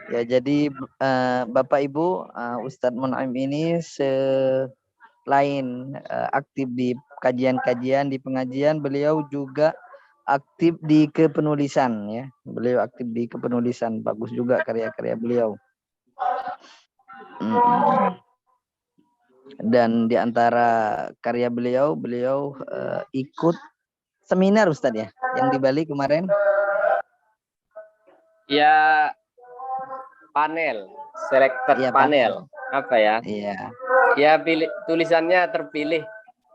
Ya, jadi Bapak Ibu, Ustadz Mun'aim ini selain aktif di kajian-kajian, di pengajian, beliau juga aktif di kepenulisan ya. Beliau aktif di kepenulisan, bagus juga karya-karya beliau. Dan di antara karya beliau, ikut seminar Ustadz ya, yang di Bali kemarin. Ya, panel, selected Iya, panel. Apa ya? Iya. Ya, tulisannya terpilih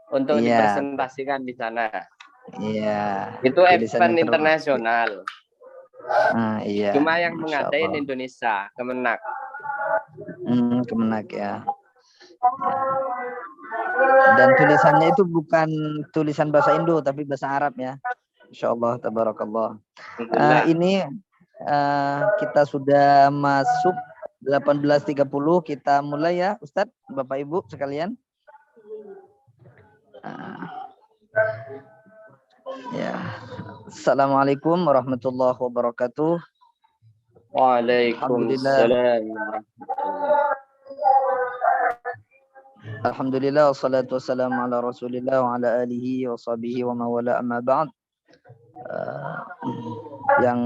untuk Iya. dipresentasikan di sana. Iya. Itu event internasional. Iya. Cuma yang mengadain Indonesia, Kemenak. Kemenak ya. Dan tulisannya itu bukan tulisan bahasa Indo, tapi bahasa Arab ya. Insya Allah, tabarakallah. Ini kita sudah masuk 18.30, kita mulai ya Ustadz, Bapak Ibu sekalian. Ya. Assalamualaikum warahmatullahi wabarakatuh. Waalaikumsalam. Alhamdulillah, wassalatu wassalamu ala rasulillah wa ala alihi wa sahbihi wa mawala amma ba'd. Yang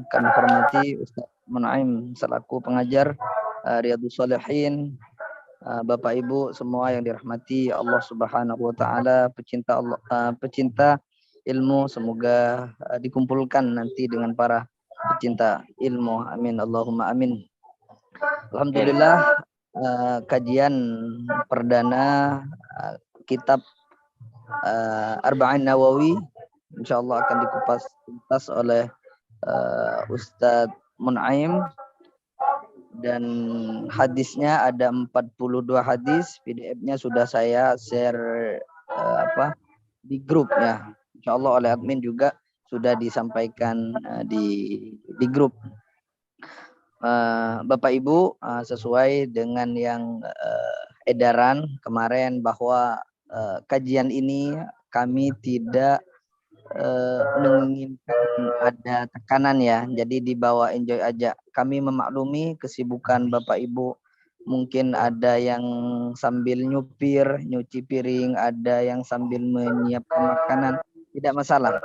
kami hormati Ustadz Mun'aim selaku pengajar Riyadhus Shalihin, Bapak Ibu semua yang dirahmati Allah Subhanahu wa taala, pecinta Allah, pecinta ilmu, semoga dikumpulkan nanti dengan para pecinta ilmu. Amin Allahumma amin. Alhamdulillah, kajian perdana kitab Arba'in Nawawi insyaallah akan dikupas tuntas oleh Ustadz Mun'aim, dan hadisnya ada 42 hadis. PDF-nya sudah saya share di grup ya. Insyaallah oleh admin juga sudah disampaikan di grup. Bapak Ibu, sesuai dengan yang edaran kemarin bahwa kajian ini kami tidak menginginkan ada tekanan ya, jadi dibawa enjoy aja. Kami memaklumi kesibukan Bapak Ibu, mungkin ada yang sambil nyupir, nyuci piring, ada yang sambil menyiapkan makanan, tidak masalah.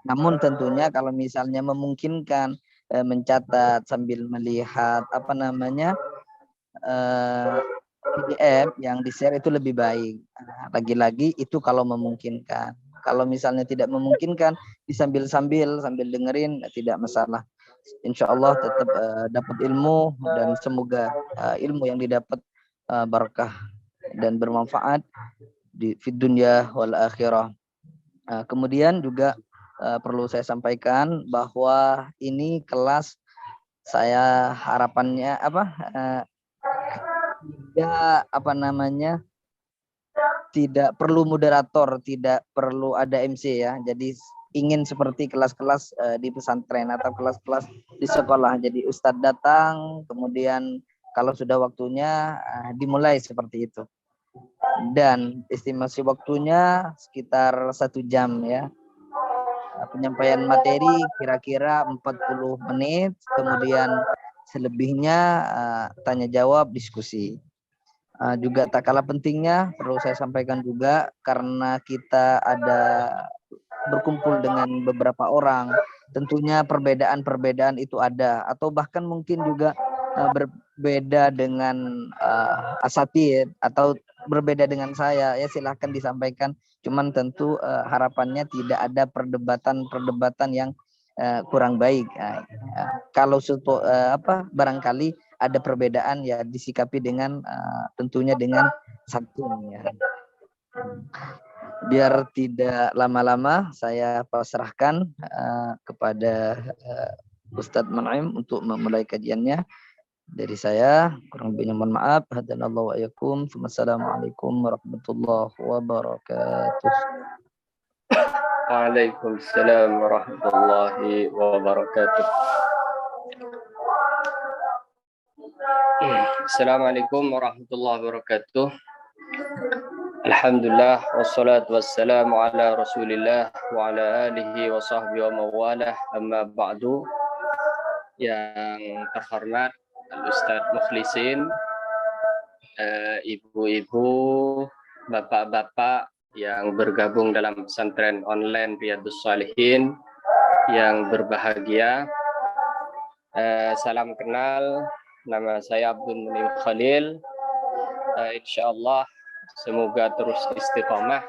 Namun tentunya kalau misalnya memungkinkan mencatat sambil melihat PDF yang di-share itu lebih baik. Lagi-lagi itu kalau memungkinkan. Kalau misalnya tidak memungkinkan, sambil dengerin tidak masalah. Insya Allah tetap dapat ilmu, dan semoga ilmu yang didapat barakah dan bermanfaat di dunia wal akhirah. Kemudian juga perlu saya sampaikan bahwa ini kelas saya harapannya tidak perlu moderator, tidak perlu ada MC ya. Jadi ingin seperti kelas-kelas di pesantren atau kelas-kelas di sekolah. Jadi ustadz datang, kemudian kalau sudah waktunya dimulai seperti itu. Dan estimasi waktunya sekitar 1 jam ya. Penyampaian materi kira-kira 40 menit, kemudian selebihnya tanya jawab, diskusi. Juga tak kalah pentingnya perlu saya sampaikan juga, karena kita ada berkumpul dengan beberapa orang, tentunya perbedaan-perbedaan itu ada, atau bahkan mungkin juga berbeda dengan asatid atau berbeda dengan saya ya, silahkan disampaikan. Cuman tentu harapannya tidak ada perdebatan yang kurang baik. Kalau barangkali ada perbedaan ya disikapi dengan tentunya dengan santun ya. Biar tidak lama-lama, saya pasrahkan kepada Ustadz Mun'aim untuk memulai kajiannya. Dari saya kurang lebihnya mohon maaf. Hadanallahu wa iyyakum. Wassalamualaikum warahmatullahi wabarakatuh. Waalaikumsalam warahmatullahi wabarakatuh. Assalamualaikum warahmatullahi wabarakatuh. Alhamdulillah, wassalatu wassalamu ala rasulillah wa ala alihi wa sahbihi wa mawalah, amma ba'du. yang terhormat Al-Ustadz Mukhlisin, ibu-ibu, bapak-bapak yang bergabung dalam pesantren online Riyadhus Shalihin yang berbahagia. Salam kenal, nama saya Abdul Munim Khalil. Insyaallah semoga terus istiqomah.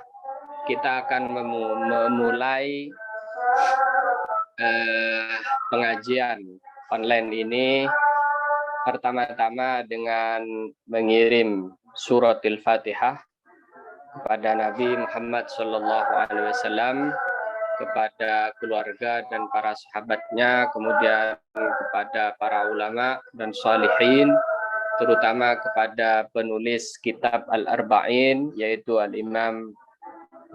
Kita akan memulai pengajian online ini pertama-tama dengan mengirim surat Al-Fatihah kepada Nabi Muhammad SAW, kepada keluarga dan para sahabatnya, kemudian kepada para ulama dan salihin, terutama kepada penulis kitab Al-Arba'in, yaitu Al-Imam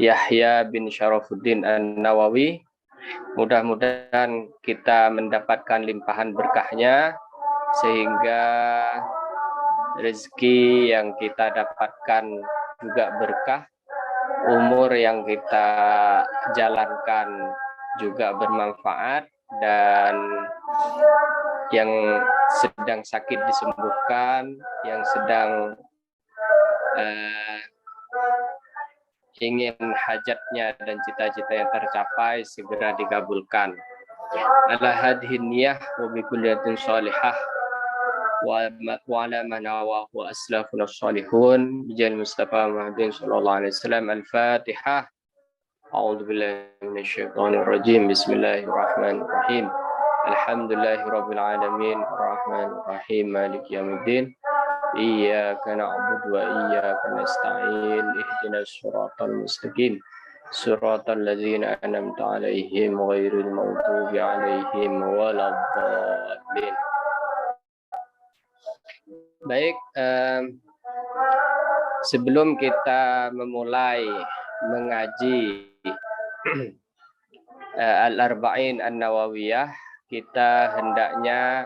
Yahya bin Syarafuddin An-Nawawi. Mudah-mudahan kita mendapatkan limpahan berkahnya, sehingga rezeki yang kita dapatkan juga berkah, umur yang kita jalankan juga bermanfaat, dan yang sedang sakit disembuhkan, yang sedang ingin hajatnya dan cita-citanya tercapai segera dikabulkan. Ala hadhin niyah wa bi kulliyatin salihah wa ala manawa wa aslafuna salihun bijal Mustafa Muhammadin sallallahu alaihi wasallam. Al-Fatihah. A'udzu billahi minasyaitonir rajim. Bismillahirrahmanirrahim. Alhamdulillahirabbil alamin arrahmanir rahim maliki yaumiddin. Iyyaka na'budu wa iyyaka nasta'in. Ihdinas siratal mustaqim. Siratal ladzina an'amta 'alaihim ghairil maghdubi 'alaihim waladdallin. Baik, sebelum kita memulai mengaji Al-Arba'in An-Nawawiyah, kita hendaknya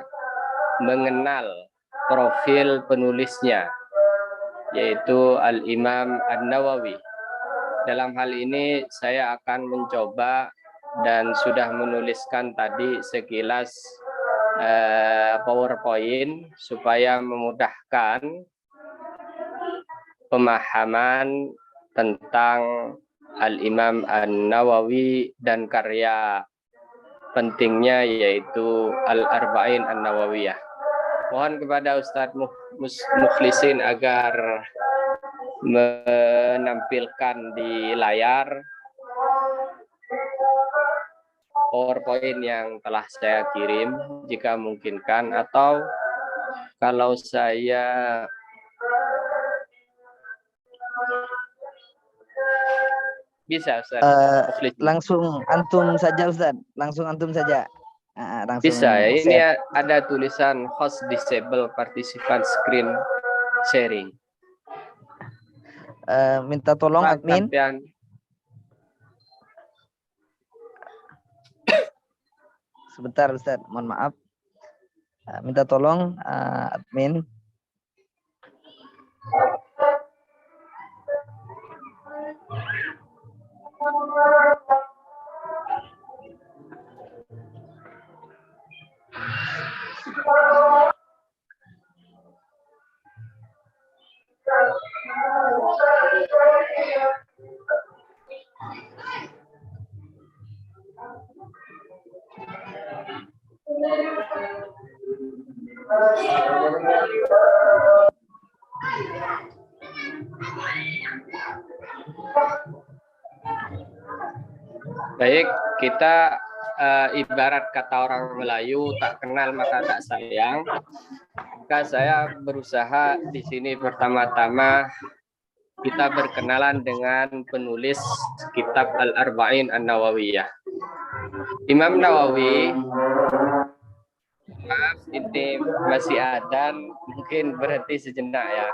mengenal profil penulisnya, yaitu Al-Imam An-Nawawi. Dalam hal ini saya akan mencoba dan sudah menuliskan tadi sekilas PowerPoint supaya memudahkan pemahaman tentang Al-Imam An-Nawawi dan karya pentingnya, yaitu Al-Arba'in An-Nawawiyah. Mohon kepada Ustadz Mukhlisin agar menampilkan di layar PowerPoint yang telah saya kirim jika memungkinkan, atau kalau saya bisa Ustaz. Langsung antum saja Ustaz, langsung antum saja. Langsung bisa ya. Ini ada tulisan host disable participant screen sharing. Minta tolong admin. Sebentar Ustaz, mohon maaf. Minta tolong admin. Baik, kita ibarat kata orang Melayu, tak kenal maka tak sayang. Maka saya berusaha di sini pertama-tama kita berkenalan dengan penulis kitab Al-Arba'in An-Nawawiyah. Imam Nawawi, maaf ini masih adzan, mungkin berhenti sejenak ya.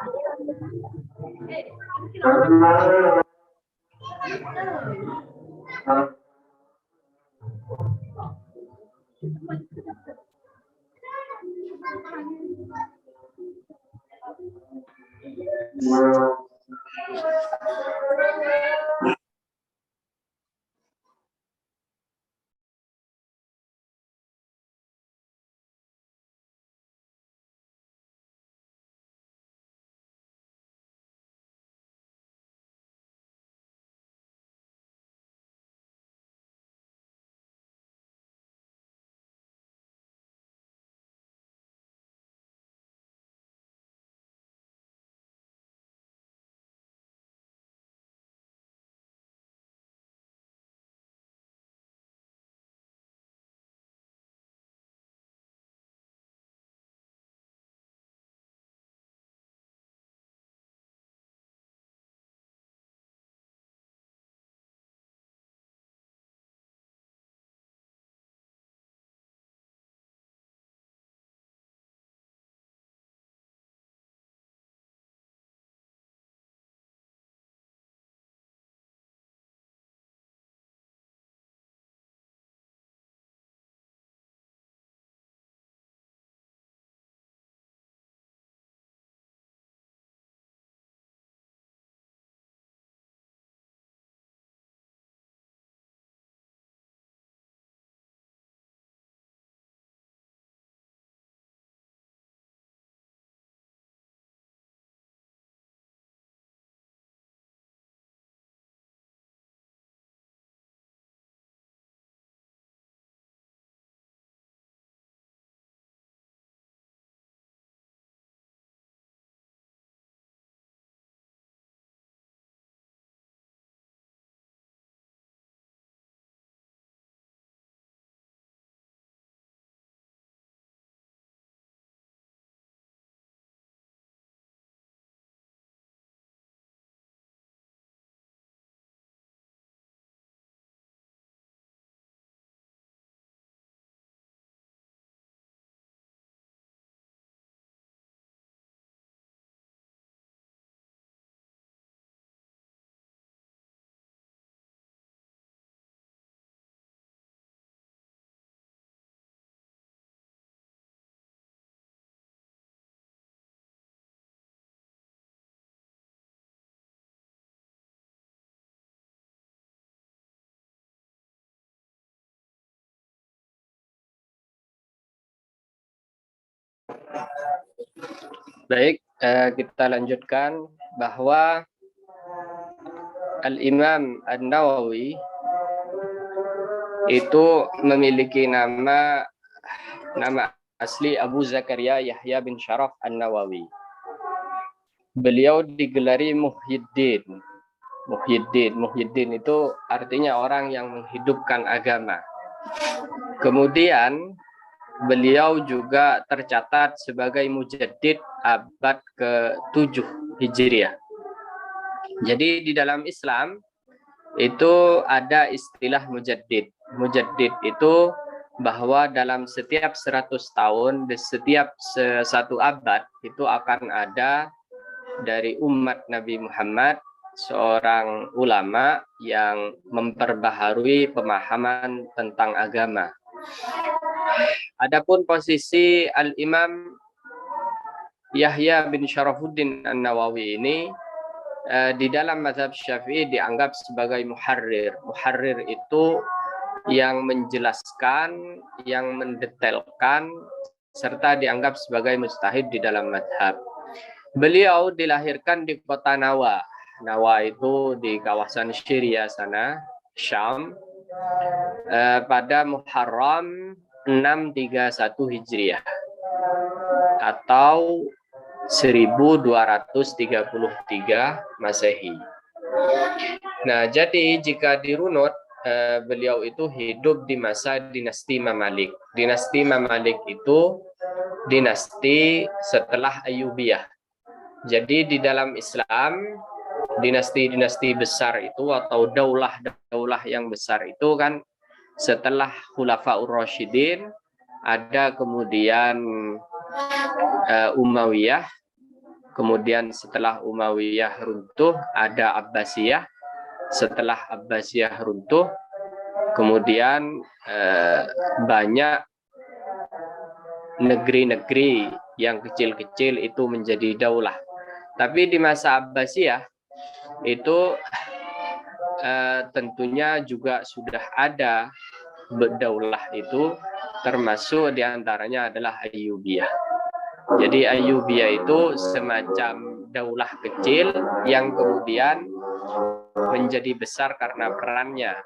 Baik, kita lanjutkan bahwa Al-Imam An-Nawawi itu memiliki nama asli Abu Zakaria Yahya bin Syaraf An-Nawawi. Beliau digelari Muhyiddin. Muhyiddin itu artinya orang yang menghidupkan agama. Kemudian beliau juga tercatat sebagai mujaddid abad ke-7 Hijriah. Jadi di dalam Islam itu ada istilah mujaddid. Mujaddid itu bahwa dalam setiap 100 tahun, di setiap satu abad itu akan ada dari umat Nabi Muhammad seorang ulama yang memperbaharui pemahaman tentang agama. Adapun posisi Al-Imam Yahya bin Syarafuddin An-Nawawi ini di dalam mazhab Syafi'i dianggap sebagai muharrir. Muharrir itu yang menjelaskan, yang mendetailkan, serta dianggap sebagai mujtahid di dalam mazhab. Beliau dilahirkan di kota Nawa. Nawa itu di kawasan Syria sana, Syam, pada Muharram 631 Hijriah atau 1233 Masehi. Nah, jadi jika dirunut, beliau itu hidup di masa dinasti Mamalik. Dinasti Mamalik itu dinasti setelah Ayyubiyah. Jadi di dalam Islam, dinasti-dinasti besar itu atau daulah-daulah yang besar itu kan setelah Khulafaur Rasyidin ada kemudian Umayyah, kemudian setelah Umayyah runtuh ada Abbasiyah, setelah Abbasiyah runtuh kemudian banyak negeri-negeri yang kecil-kecil itu menjadi daulah. Tapi di masa Abbasiyah itu tentunya juga sudah ada daulah itu, termasuk diantaranya adalah Ayyubiyah. Jadi Ayyubiyah itu semacam daulah kecil yang kemudian menjadi besar karena perannya.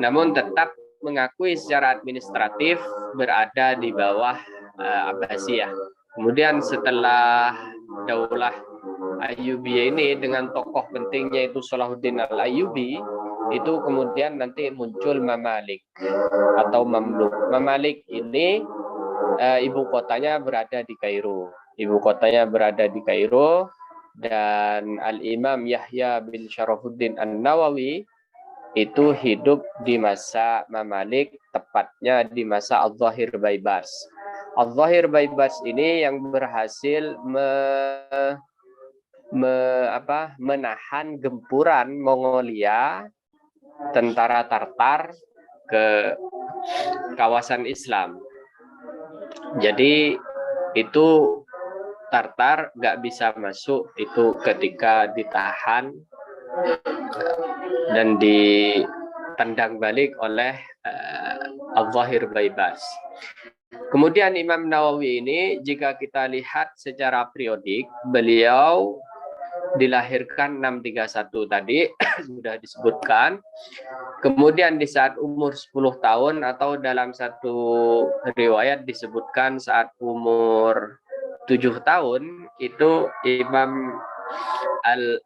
Namun tetap mengakui secara administratif berada di bawah Abbasiyah. Kemudian setelah daulah Ayyubiyah ini dengan tokoh pentingnya itu Salahuddin Al-Ayyubi, itu kemudian nanti muncul Mamalik atau Mamluk. Mamalik ini ibu kotanya berada di Kairo. Ibu kotanya berada di Kairo, dan Al-Imam Yahya bin Syarafuddin An-Nawawi itu hidup di masa Mamalik, tepatnya di masa Al-Zahir Baibars. Al-Zahir Baibars ini yang berhasil menahan gempuran Mongolia, tentara Tartar ke kawasan Islam. Jadi itu Tartar nggak bisa masuk itu ketika ditahan dan ditendang balik oleh Al-Zahir Baibars. Kemudian Imam Nawawi ini jika kita lihat secara periodik, beliau dilahirkan 631 tadi sudah disebutkan. Kemudian di saat umur 10 tahun atau dalam satu riwayat disebutkan saat umur 7 tahun itu Imam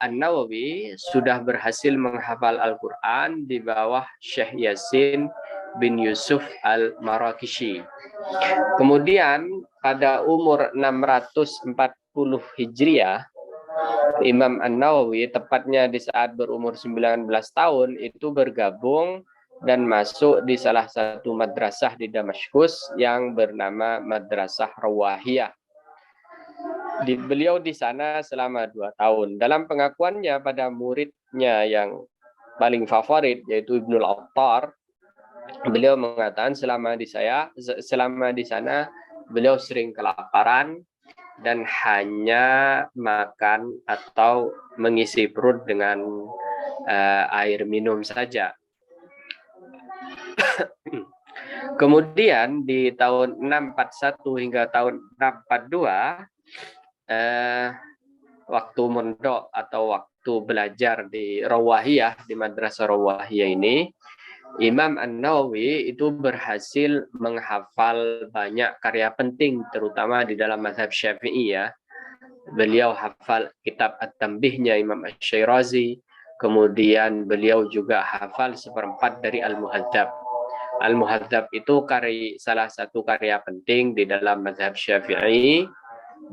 An-Nawawi sudah berhasil menghafal Al-Quran di bawah Syekh Yasin bin Yusuf Al-Marakishi. Kemudian pada umur 640 Hijriah, Imam An-Nawawi tepatnya di saat berumur 19 tahun itu bergabung dan masuk di salah satu madrasah di Damaskus yang bernama Madrasah Rawahiyah. Beliau di sana selama 2 tahun. Dalam pengakuannya pada muridnya yang paling favorit yaitu Ibnul Attar, beliau mengatakan selama di sana beliau sering kelaparan dan hanya makan atau mengisi perut dengan air minum saja. Kemudian di tahun 641 hingga tahun 642, waktu mondok atau waktu belajar di Rawahiyah, di Madrasah Rawahiyah ini, Imam An-Nawawi itu berhasil menghafal banyak karya penting, terutama di dalam mazhab Syafi'i ya. Beliau hafal kitab At-Tanbihnya Imam Asy-Syirazi, kemudian beliau juga hafal seperempat dari Al-Muhadzab. Al-Muhadzab itu salah satu karya penting di dalam mazhab Syafi'i,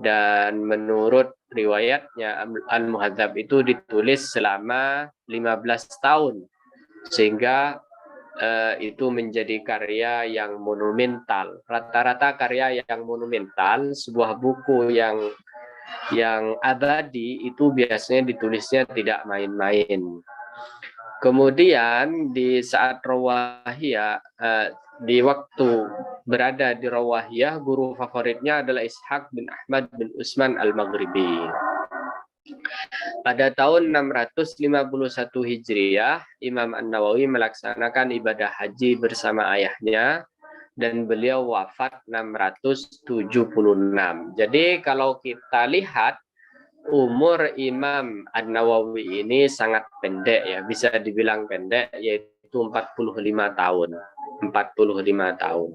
dan menurut riwayatnya Al-Muhadzab itu ditulis selama 15 tahun, sehingga itu menjadi karya yang monumental. Rata-rata karya yang monumental, sebuah buku yang abadi itu biasanya ditulisnya tidak main-main. Kemudian di saat Rawahiyah, di waktu berada di Rawahiyah, guru favoritnya adalah Ishaq bin Ahmad bin Utsman Al-Maghribi. Pada tahun 651 Hijriah, Imam An-Nawawi melaksanakan ibadah haji bersama ayahnya, dan beliau wafat 676. Jadi kalau kita lihat, umur Imam An-Nawawi ini sangat pendek ya, bisa dibilang pendek, yaitu 45 tahun. 45 tahun.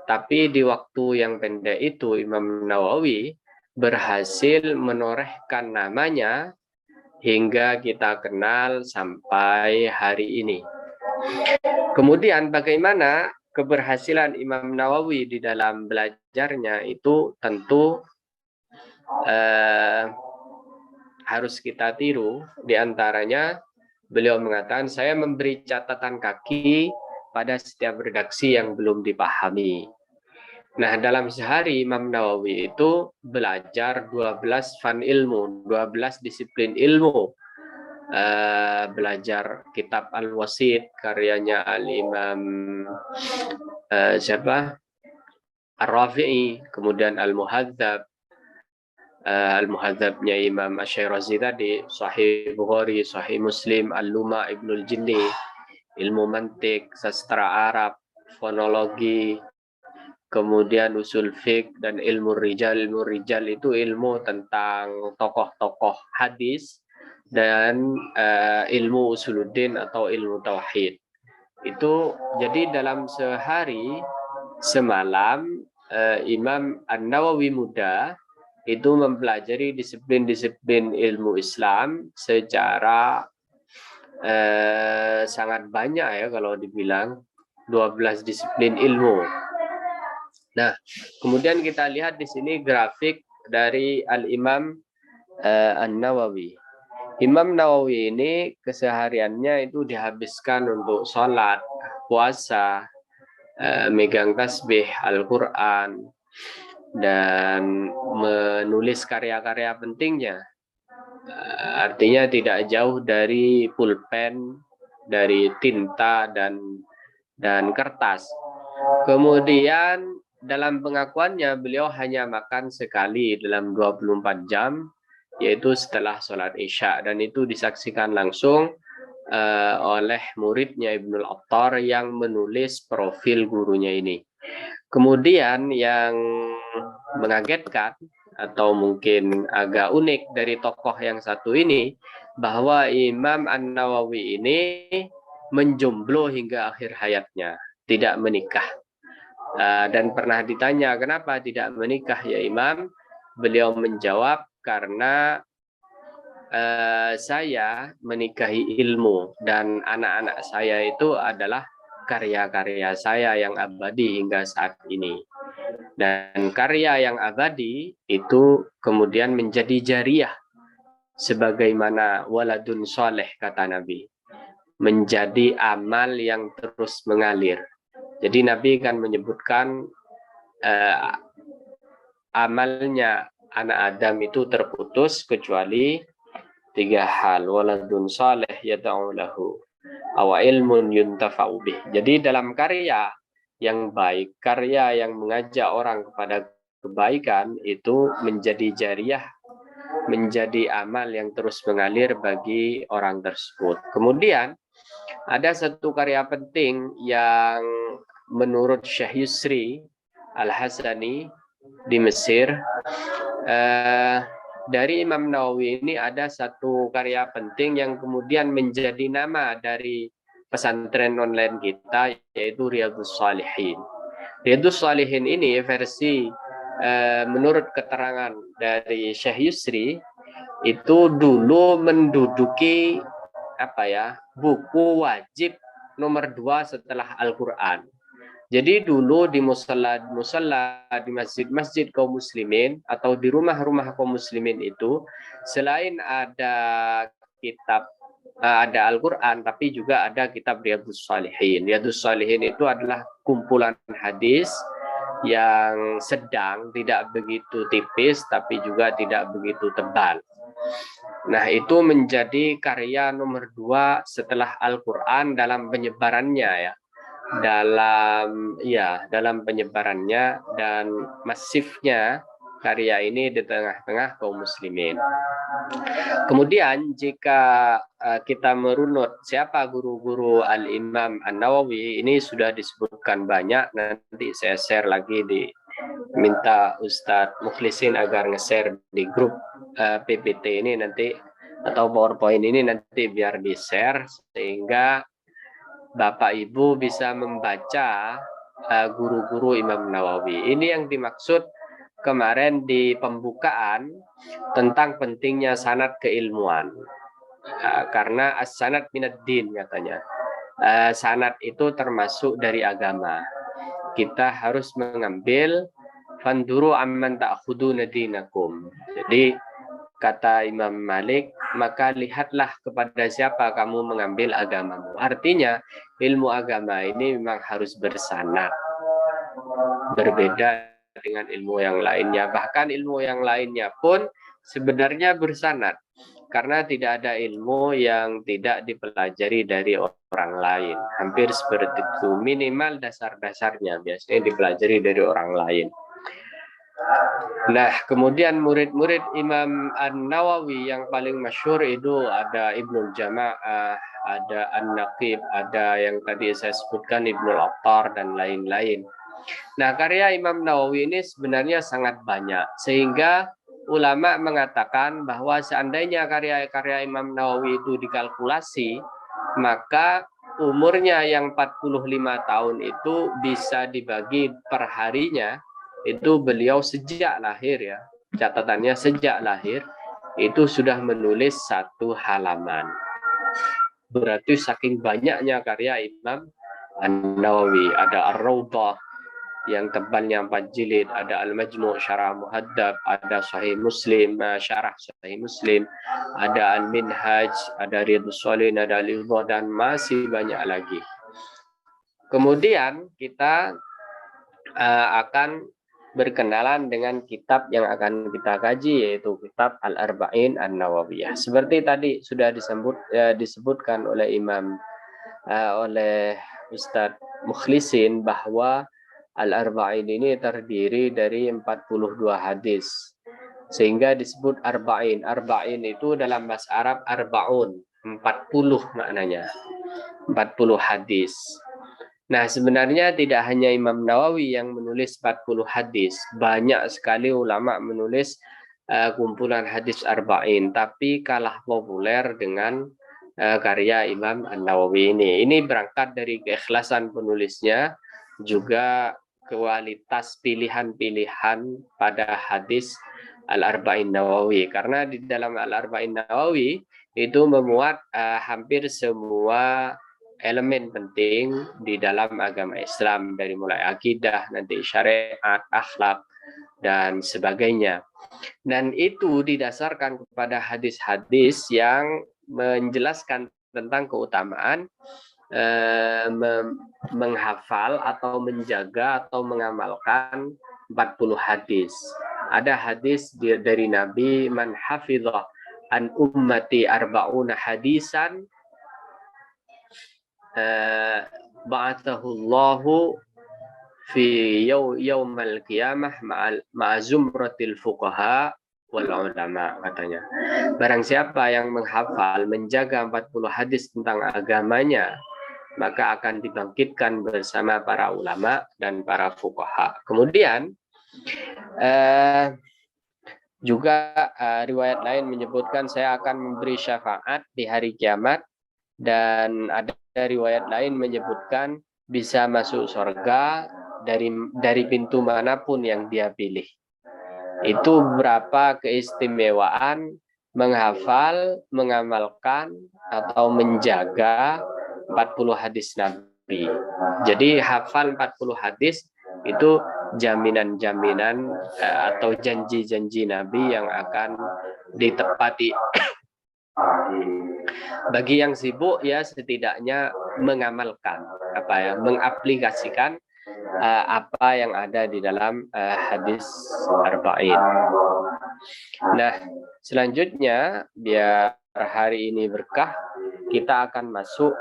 Tapi di waktu yang pendek itu Imam Nawawi berhasil menorehkan namanya hingga kita kenal sampai hari ini. Kemudian bagaimana keberhasilan Imam Nawawi di dalam belajarnya itu tentu harus kita tiru. Di antaranya beliau mengatakan, saya memberi catatan kaki pada setiap redaksi yang belum dipahami. Nah, dalam sehari Imam Nawawi itu belajar 12 fan ilmu, 12 disiplin ilmu. Belajar kitab Al-Wasit karyanya Al-Imam Ar-Rafi'i, kemudian Al-Muhadzab, Al-Muhadzabnya Imam Asy-Syirazi tadi, Sahih Bukhari, Sahih Muslim, Al-Luma Ibnul Jinni, ilmu mantik, sastra Arab, fonologi, kemudian usul fiqh dan ilmu rijal. Ilmu rijal itu ilmu tentang tokoh-tokoh hadis, dan ilmu usuluddin atau ilmu tauhid. Itu jadi dalam sehari semalam Imam An-Nawawi muda itu mempelajari disiplin-disiplin ilmu Islam secara sangat banyak ya, kalau dibilang 12 disiplin ilmu. Nah, kemudian kita lihat di sini grafik dari Al-Imam An-Nawawi. Imam Nawawi ini kesehariannya itu dihabiskan untuk sholat, puasa, megang tasbih, Al-Quran, dan menulis karya-karya pentingnya. Artinya tidak jauh dari pulpen, dari tinta dan kertas. Kemudian dalam pengakuannya beliau hanya makan sekali dalam 24 jam, yaitu setelah sholat Isya, dan itu disaksikan langsung oleh muridnya Ibnul Attar yang menulis profil gurunya ini. Kemudian yang mengagetkan atau mungkin agak unik dari tokoh yang satu ini, bahwa Imam An-Nawawi ini menjomblo hingga akhir hayatnya, tidak menikah. Dan pernah ditanya, kenapa tidak menikah ya Imam? Beliau menjawab, karena saya menikahi ilmu, dan anak-anak saya itu adalah karya-karya saya yang abadi hingga saat ini. Dan karya yang abadi itu kemudian menjadi jariyah, sebagaimana waladun soleh kata Nabi, menjadi amal yang terus mengalir. Jadi Nabi kan menyebutkan amalnya anak Adam itu terputus kecuali 3 hal, waladun saleh yad'u lahu aw ilmun yuntafa'u bih. Jadi dalam karya yang baik, karya yang mengajak orang kepada kebaikan, itu menjadi jariyah, menjadi amal yang terus mengalir bagi orang tersebut. Kemudian ada satu karya penting yang menurut Syekh Yusri Al-Hasani di Mesir, dari Imam Nawawi ini ada satu karya penting yang kemudian menjadi nama dari pesantren online kita, yaitu Riyadhus Shalihin. Riyadhus Shalihin ini versi menurut keterangan dari Syekh Yusri itu dulu menduduki buku wajib nomor 2 setelah Al-Quran. Jadi dulu di musalla, di masjid-masjid kaum muslimin atau di rumah-rumah kaum muslimin itu selain ada kitab ada Al-Quran, tapi juga ada kitab Riyadhus Shalihin. Riyadhus Shalihin itu adalah kumpulan hadis yang sedang, tidak begitu tipis, tapi juga tidak begitu tebal. Nah, itu menjadi karya nomor 2 setelah Al-Quran dalam penyebarannya ya. Dalam penyebarannya dan masifnya karya ini di tengah-tengah kaum muslimin. Kemudian jika kita merunut siapa guru-guru Al-Imam An-Nawawi, ini sudah disebutkan banyak, nanti saya share lagi minta Ustadz Mukhlisin agar nge-share di grup PPT ini nanti atau PowerPoint ini nanti biar di-share sehingga Bapak Ibu bisa membaca guru-guru Imam Nawawi. Ini yang dimaksud kemarin di pembukaan tentang pentingnya sanad keilmuan. Karena as-sanad minad din katanya. Sanad itu termasuk dari agama. Kita harus mengambil fanduru amman ta'khuduna dinakum. Jadi kata Imam Malik, maka lihatlah kepada siapa kamu mengambil agamamu. Artinya ilmu agama ini memang harus bersanad. Berbeda dengan ilmu yang lainnya. Bahkan ilmu yang lainnya pun sebenarnya bersanad. Karena tidak ada ilmu yang tidak dipelajari dari orang lain. Hampir seperti itu. Minimal dasar-dasarnya biasanya dipelajari dari orang lain. Nah, kemudian murid-murid Imam An-Nawawi yang paling masyhur itu ada Ibnul Jama'ah, ada An-Naqib, ada yang tadi saya sebutkan Ibnul Attar dan lain-lain. Nah, karya Imam Nawawi ini sebenarnya sangat banyak, sehingga ulama mengatakan bahwa seandainya karya-karya Imam Nawawi itu dikalkulasi, maka umurnya yang 45 tahun itu bisa dibagi per harinya, itu beliau sejak lahir ya, catatannya sejak lahir, itu sudah menulis 1 halaman. Berarti saking banyaknya karya Imam An-Nawawi, ada Ar-Rawdah yang tebalnya 4 jilid, ada Al-Majmu' Syarah Muhaddab, ada Sahih Muslim, Syarah Sahih Muslim, ada Al-Minhaj, ada Riyadhus Shalihin, ada Al-Idah, dan masih banyak lagi. Kemudian kita akan berkenalan dengan kitab yang akan kita kaji, yaitu kitab Al-Arba'in An-Nawawiyah. Seperti tadi sudah disebutkan oleh oleh Ustadz Mukhlisin bahwa Al-Arba'in ini terdiri dari 42 hadis. Sehingga disebut Arba'in. Arba'in itu dalam bahasa Arab Arba'un, 40 maknanya. 40 hadis. Nah, sebenarnya tidak hanya Imam Nawawi yang menulis 40 hadis. Banyak sekali ulama menulis kumpulan hadis Arba'in, tapi kalah populer dengan karya Imam An-Nawawi ini. Ini berangkat dari keikhlasan penulisnya, juga kualitas pilihan-pilihan pada hadis Al-Arba'in Nawawi. Karena di dalam Al-Arba'in Nawawi itu memuat hampir semua elemen penting di dalam agama Islam, dari mulai akidah, nanti syariat, akhlak, dan sebagainya. Dan itu didasarkan kepada hadis-hadis yang menjelaskan tentang keutamaan menghafal atau menjaga atau mengamalkan 40 hadis. Ada hadis dari Nabi, man hafizah an ummati arba'una hadisan ba'athahullahu fi yaumal qiyamah ma'a zumratil fuqaha wal ulama, katanya. Barang siapa yang menghafal, menjaga 40 hadis tentang agamanya, maka akan dibangkitkan bersama para ulama dan para fuqaha. Kemudian juga riwayat lain menyebutkan saya akan memberi syafaat di hari kiamat, dan ada riwayat lain menyebutkan bisa masuk surga dari pintu manapun yang dia pilih. Itu berapa keistimewaan menghafal, mengamalkan, atau menjaga 40 hadis Nabi. Jadi hafal 40 hadis itu jaminan-jaminan atau janji-janji Nabi yang akan ditepati. Bagi yang sibuk ya setidaknya mengamalkan mengaplikasikan apa yang ada di dalam hadis arba'in. Nah, selanjutnya biar hari ini berkah, kita akan masuk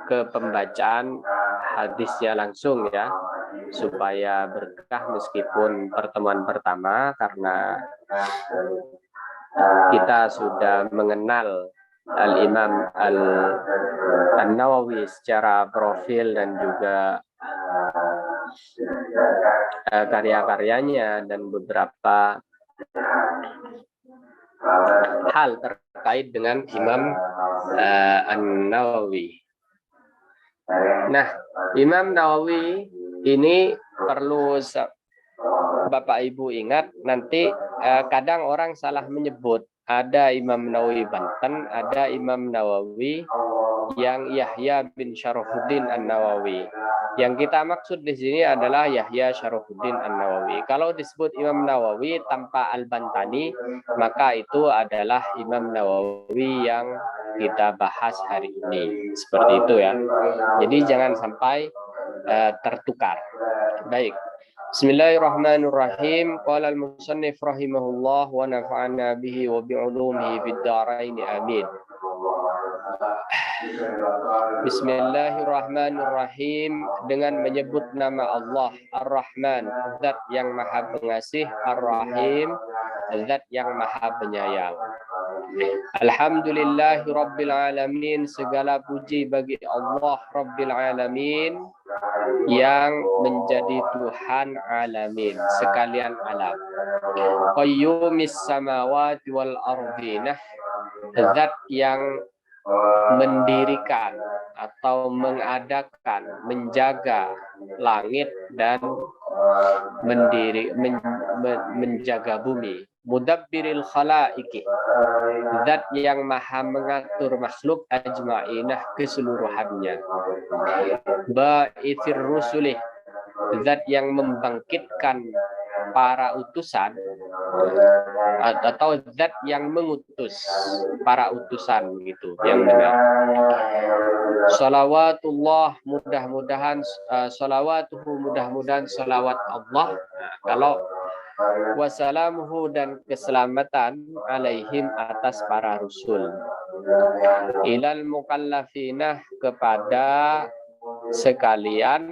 ke pembacaan hadisnya langsung ya, supaya berkah meskipun pertemuan pertama, karena kita sudah mengenal Al-Imam An-Nawawi secara profil dan juga karya-karyanya dan beberapa hal terkait dengan Imam An-Nawawi. Nah, Imam Nawawi ini perlu Bapak Ibu ingat, nanti kadang orang salah menyebut. Ada Imam Nawawi Banten, ada Imam Nawawi yang Yahya bin Syarafuddin An-Nawawi. Yang kita maksud di sini adalah Yahya Syarafuddin An-Nawawi. Kalau disebut Imam Nawawi tanpa Al-Bantani, maka itu adalah Imam Nawawi yang kita bahas hari ini. Seperti itu ya. Jadi jangan sampai tertukar. Baik. Bismillahirrahmanirrahim. Qala al-musannif rahimahullah wa nafa'ana bihi wa bi'ulumihi fid dharain amin. Bismillahirrahmanirrahim. Dengan menyebut nama Allah Ar-Rahman, zat yang maha pengasih, Ar-Rahim, zat yang maha penyayang. Alhamdulillahi Rabbil Alamin. Segala puji bagi Allah Rabbil Alamin, yang menjadi Tuhan alamin, sekalian alam. Qayyumis samawati wal ardina, zat yang mendirikan atau mengadakan, menjaga langit dan menjaga bumi. Mudabbiril khalaiki, zat yang maha mengatur makhluk ajma'inah keseluruhannya. Ba'ithir rusulih, zat yang membangkitkan para utusan atau zat yang mengutus para utusan, gitu yang benar. Salawatullah, mudah-mudahan salawatuhu, mudah-mudahan salawat Allah. Kalau wassalamuhu, dan keselamatan alaihim, atas para rasul. Ilal mukallafinah, kepada sekalian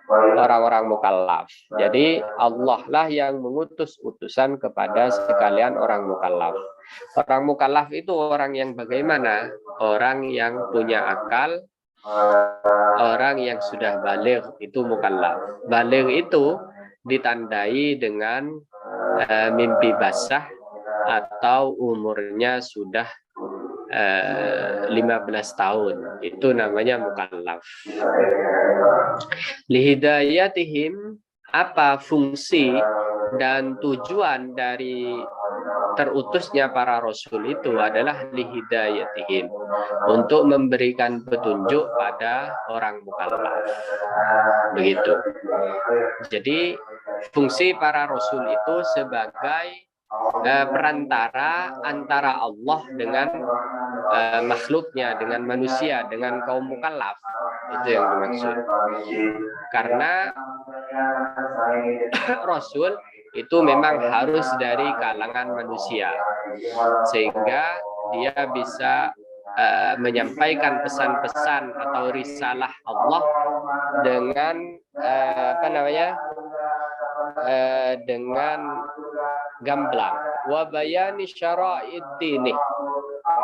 orang-orang mukallaf. Jadi Allah lah yang mengutus utusan kepada sekalian orang mukallaf. Orang mukallaf itu orang yang bagaimana? Orang yang punya akal, orang yang sudah baligh, itu mukallaf. Baligh itu ditandai dengan mimpi basah atau umurnya sudah 15 tahun, itu namanya mukallaf. Lihidayatihim, apa fungsi dan tujuan dari terutusnya para rasul itu adalah lihidayatihim, untuk memberikan petunjuk pada orang mukallaf. Begitu. Jadi fungsi para rasul itu sebagai perantara antara Allah dengan makhluknya, dengan manusia, dengan kaum mukallaf. Itu yang dimaksud. Karena Rasul itu memang harus dari kalangan manusia, sehingga dia bisa menyampaikan pesan-pesan atau risalah Allah dengan dengan gamblang. Wa bayani syara'id dini,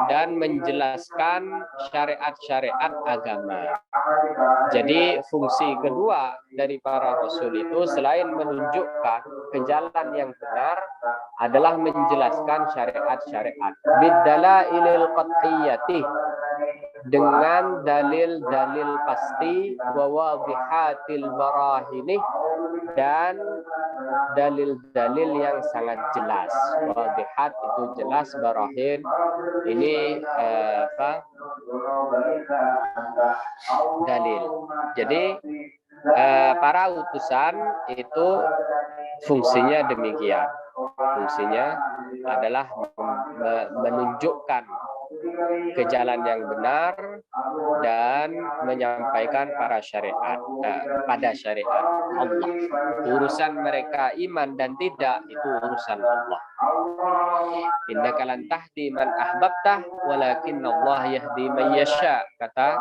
dan menjelaskan syariat-syariat agama. Jadi fungsi kedua dari para rasul itu selain menunjukkan ke jalan yang benar adalah menjelaskan syariat-syariat bidalailil qat'iyyati, dengan dalil-dalil pasti, wa wadihatil barahini, dan dalil-dalil yang sangat jelas. Wadihat itu jelas, barahin ini dalil. Jadi para utusan itu fungsinya demikian. Fungsinya adalah menunjukkan ke jalan yang benar dan menyampaikan para syariat pada syariat Allah. Urusan mereka iman dan tidak itu urusan Allah. Innaka lan tahdi man ahbabtah walakin Allah yahdi man yasha, kata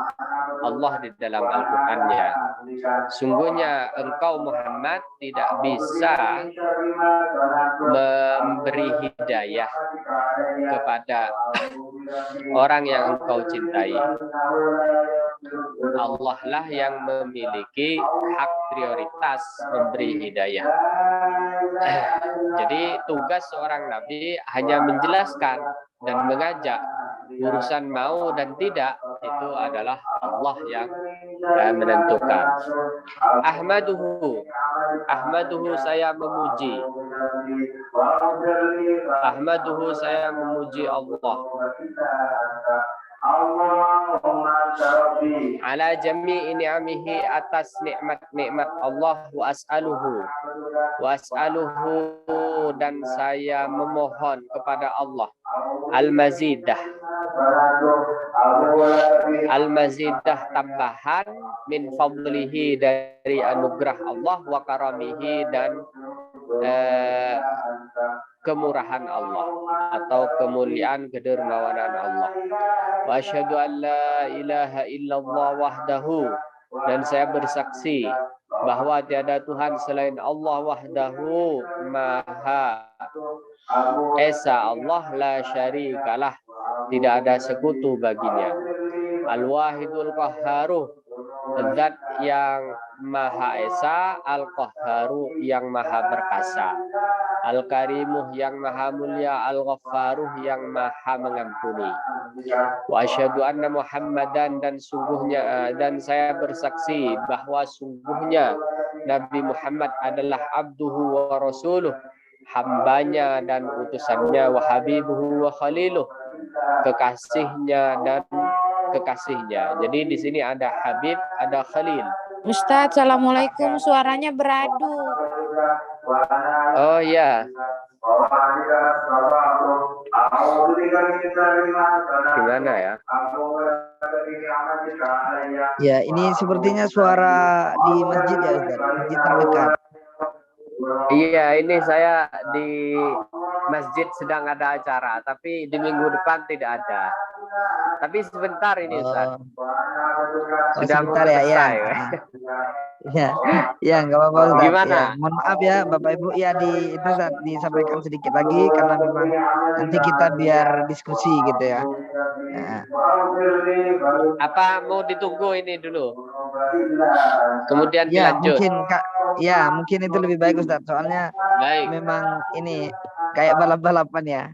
Allah di dalam Al-Qur'annya. Sungguhnya engkau Muhammad tidak bisa memberi hidayah kepada orang yang engkau cintai. Allah lah yang memiliki hak prioritas memberi hidayah. Jadi tugas seorang nabi hanya menjelaskan dan mengajak. Urusan mau dan tidak itu adalah Allah yang menentukan. Ahmaduhu saya memuji. Ahmaduhu saya memuji Allah. Ala jami'i ni'amihi, atas nikmat-nikmat Allah, wa as'aluhu dan saya memohon kepada Allah al-mazidah tambahan min fadlihi dari anugerah Allah, wa karamihi dan kemurahan Allah atau kemuliaan kedermawanan Allah. Wa asyhadu an la ilaha illallah wahdahu, dan saya bersaksi bahwa tiada Tuhan selain Allah wahdahu, maha esa Allah, la syarikalah, tidak ada sekutu baginya. Al-wahidul qahharu, zat yang maha esa, al-qahharu yang maha perkasa, al-karimuh yang maha mulia, al-ghaffaruh yang maha mengampuni. Wa asyhadu anna Muhammadan, dan sungguhnya dan saya bersaksi bahwa sungguhnya Nabi Muhammad adalah abduhu wa rasuluh, hambanya dan utusannya, wa habibuhu wa khaliluh, kekasihnya dan kekasihnya. Jadi di sini ada Habib, ada Khalil. Ustadz, assalamualaikum. Suaranya beradu. Oh ya. Gimana ya? Ya, ini sepertinya suara di masjid ya, Ustaz. Masjid terdekat. Iya, ini saya di masjid sedang ada acara, tapi di minggu depan tidak ada. Tapi sebentar ini, Ustaz. Sudah sebentar ya, selesai. Ya, nggak apa-apa, Ustaz. Gimana? Ya, mohon maaf ya, Bapak Ibu. Ya, itu Ustaz, disampaikan sedikit lagi karena memang nanti kita biar diskusi gitu ya. Nah. Apa mau ditunggu ini dulu? Kemudian Ya, dilanjut. mungkin itu lebih baik, Ustaz. Soalnya baik. Memang ini kayak balap-balapan ya.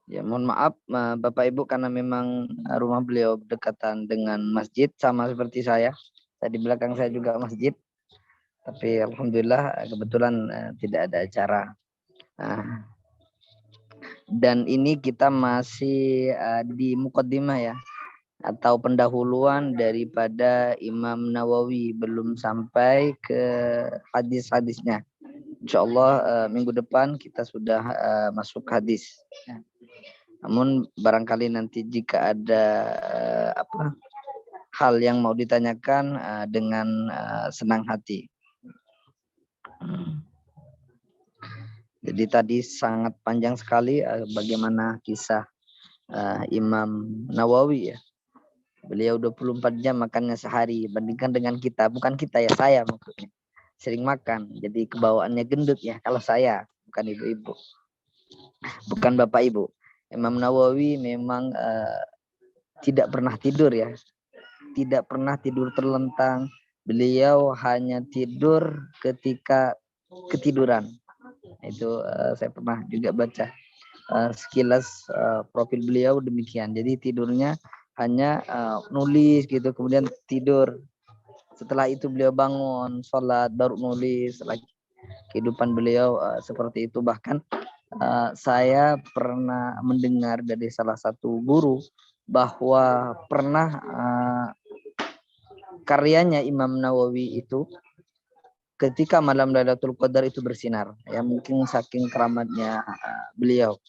Ya, mohon maaf Bapak Ibu karena memang rumah beliau berdekatan dengan masjid sama seperti saya. Di belakang saya juga masjid. Tapi alhamdulillah kebetulan tidak ada acara. Dan ini kita masih di muqaddimah ya, atau pendahuluan daripada Imam Nawawi, belum sampai ke hadis-hadisnya. Insya Allah minggu depan kita sudah masuk hadis. Namun barangkali nanti jika ada hal yang mau ditanyakan dengan senang hati. Jadi tadi sangat panjang sekali bagaimana kisah Imam Nawawi ya. Beliau 24 jam makannya sehari, bandingkan dengan kita, bukan kita ya, saya maksudnya. Sering makan, jadi kebawaannya gendut ya kalau saya, bukan ibu-ibu. Bukan bapak ibu. Imam Nawawi memang tidak pernah tidur ya. Tidak pernah tidur terlentang. Beliau hanya tidur ketika ketiduran. Itu saya pernah juga baca sekilas profil beliau demikian. Jadi tidurnya hanya nulis gitu, kemudian tidur. Setelah itu beliau bangun, sholat, baru nulis lagi. Kehidupan beliau seperti itu. Bahkan saya pernah mendengar dari salah satu guru bahwa pernah karyanya Imam Nawawi itu ketika malam Lailatul Qadar itu bersinar. Ya mungkin saking keramatnya beliau.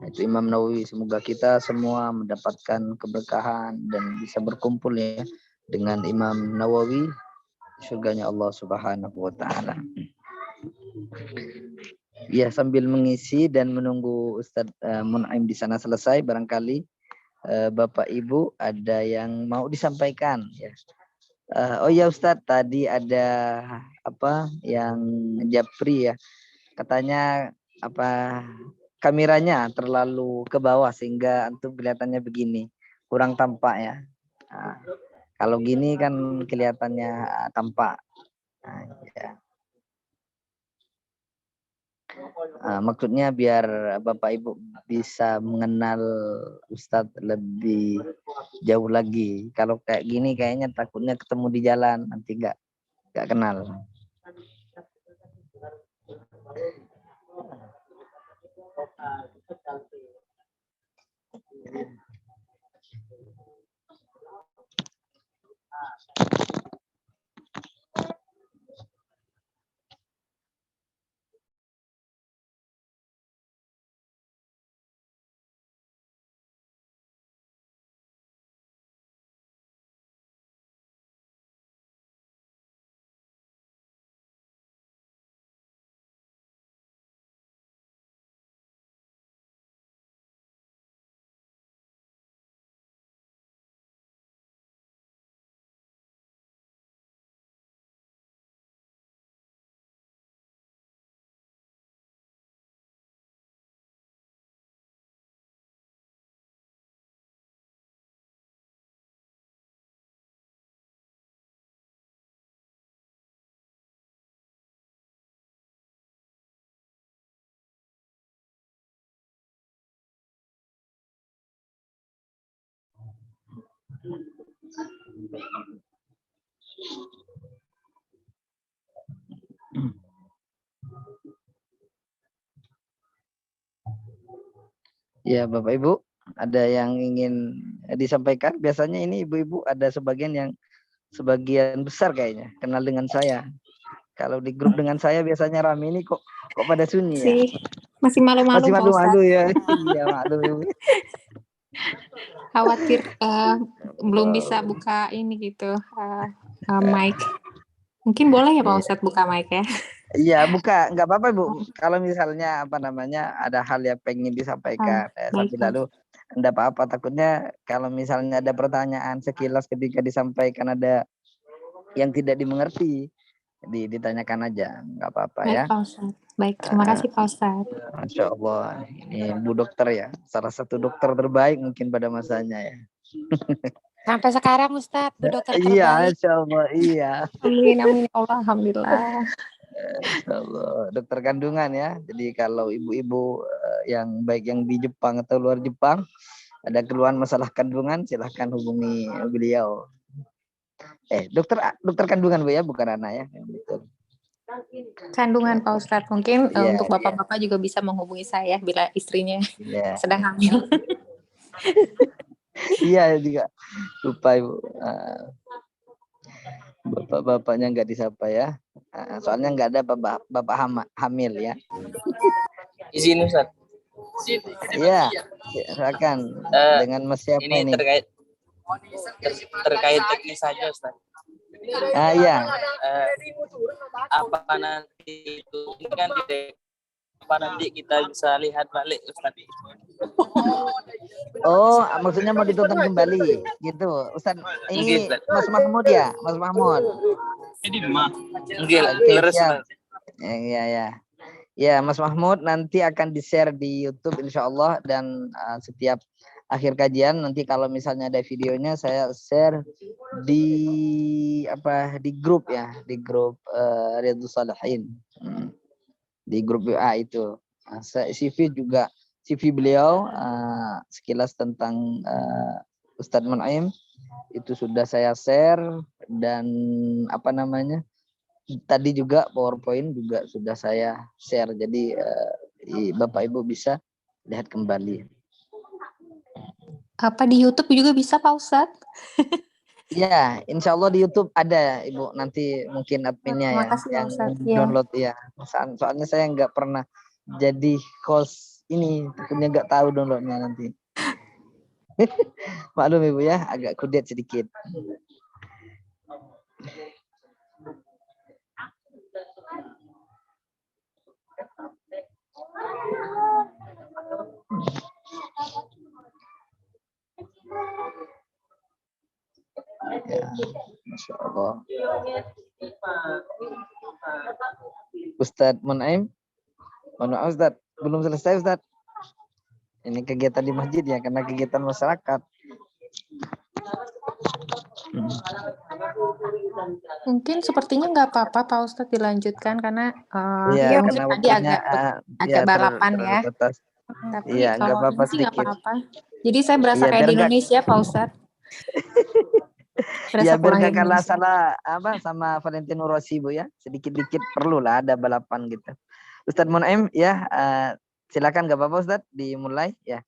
Itu Imam Nawawi, semoga kita semua mendapatkan keberkahan dan bisa berkumpul ya dengan Imam Nawawi surganya Allah Subhanahu wa taala. Ya, sambil mengisi dan menunggu Ustadz Mun'aim di sana selesai, barangkali Bapak Ibu ada yang mau disampaikan ya. Oh ya Ustadz, tadi ada yang Japri ya. Katanya kameranya terlalu ke bawah sehingga antum kelihatannya begini, kurang tampak ya. Nah, kalau gini kan kelihatannya tampak. Nah, ya. Maksudnya biar Bapak Ibu bisa mengenal Ustadz lebih jauh lagi. Kalau kayak gini kayaknya takutnya ketemu di jalan nanti nggak kenal. Ya Bapak Ibu, ada yang ingin disampaikan? Biasanya ini ibu-ibu ada sebagian besar kayaknya kenal dengan saya. Kalau di grup dengan saya biasanya rame, ini kok pada sunyi ya? Masih malu-malu. Masih malu-malu ya. Iya malu. Khawatir belum bisa buka ini gitu mic. Mungkin boleh ya Pak Ustadz buka mic ya? Iya buka, nggak apa-apa Bu. Kalau misalnya ada hal yang pengen disampaikan sambil lalu enggak apa-apa. Takutnya kalau misalnya ada pertanyaan sekilas ketika disampaikan ada yang tidak dimengerti, ditanyakan aja, nggak apa-apa ya. Pak Ustadz. Baik, terima kasih Pak Ustadz. Masya Allah, ini Bu Dokter ya, salah satu dokter terbaik mungkin pada masanya ya. Sampai sekarang Ustadz, Bu Dokter terbaik. Iya, Masya Allah, iya. Amin, Allah, alhamdulillah. Masya Allah, dokter kandungan ya. Jadi kalau ibu-ibu yang baik yang di Jepang atau luar Jepang ada keluhan masalah kandungan, silahkan hubungi beliau. Dokter kandungan Bu ya, bukan anak ya. Kandungan Pak Ustadz, mungkin untuk bapak-bapak juga bisa menghubungi saya bila istrinya sedang hamil. Iya juga, lupa Ibu. Bapak-bapaknya nggak disapa ya, soalnya nggak ada bapak hamil ya. Izin Ustaz. Iya, silakan. Dengan Mas siapa ini ini? terkait teknis saja, Ustaz. Iya. Apa nanti itu ini kan apa nanti kita bisa lihat balik, Ustaz? Oh, maksudnya mau ditonton kembali, gitu. Ustaz, ini Mas Mahmud ya, Mas Mahmud. Mungkin Oke, leres, siap. Ustaz. Ya. Ya, Mas Mahmud nanti akan di-share di YouTube insya Allah dan setiap akhir kajian nanti kalau misalnya ada videonya saya share di grup ya, di grup Riyadhus Shalihin. Di grup WA itu. CV beliau sekilas tentang Ustadz Munaim itu sudah saya share dan tadi juga PowerPoint juga sudah saya share. Jadi Bapak Ibu bisa lihat kembali. Apa di YouTube juga bisa Pak Ustadz? Ya, insya Allah di YouTube ada Ibu, nanti mungkin adminnya Terima ya kasih, yang Ustadz. download ya. Soalnya saya nggak pernah jadi host ini, takutnya nggak tahu downloadnya nanti. Maklum Ibu ya, agak kudet sedikit. Ya, Masya Allah. Ustadz Munaim, mohon maaf Ustadz, belum selesai Ustadz. Ini kegiatan di masjid ya, karena kegiatan masyarakat. Mungkin sepertinya nggak apa-apa Pak Ustadz dilanjutkan karena Iya, mungkin karena tadi waktunya agak balapan ya. terbatas. Tapi Iya, nggak kalau apa-apa ini sih nggak sedikit. apa-apa. Jadi saya berasa Iya, kayak biar di Indonesia Pak Ustadz. Berasa ya biar pulang gak kalah Indonesia. salah sama Valentino Rossi Bu ya. Sedikit-dikit perlulah ada balapan gitu. Ustadz Munaim ya, silakan gak apa-apa Ustadz dimulai ya.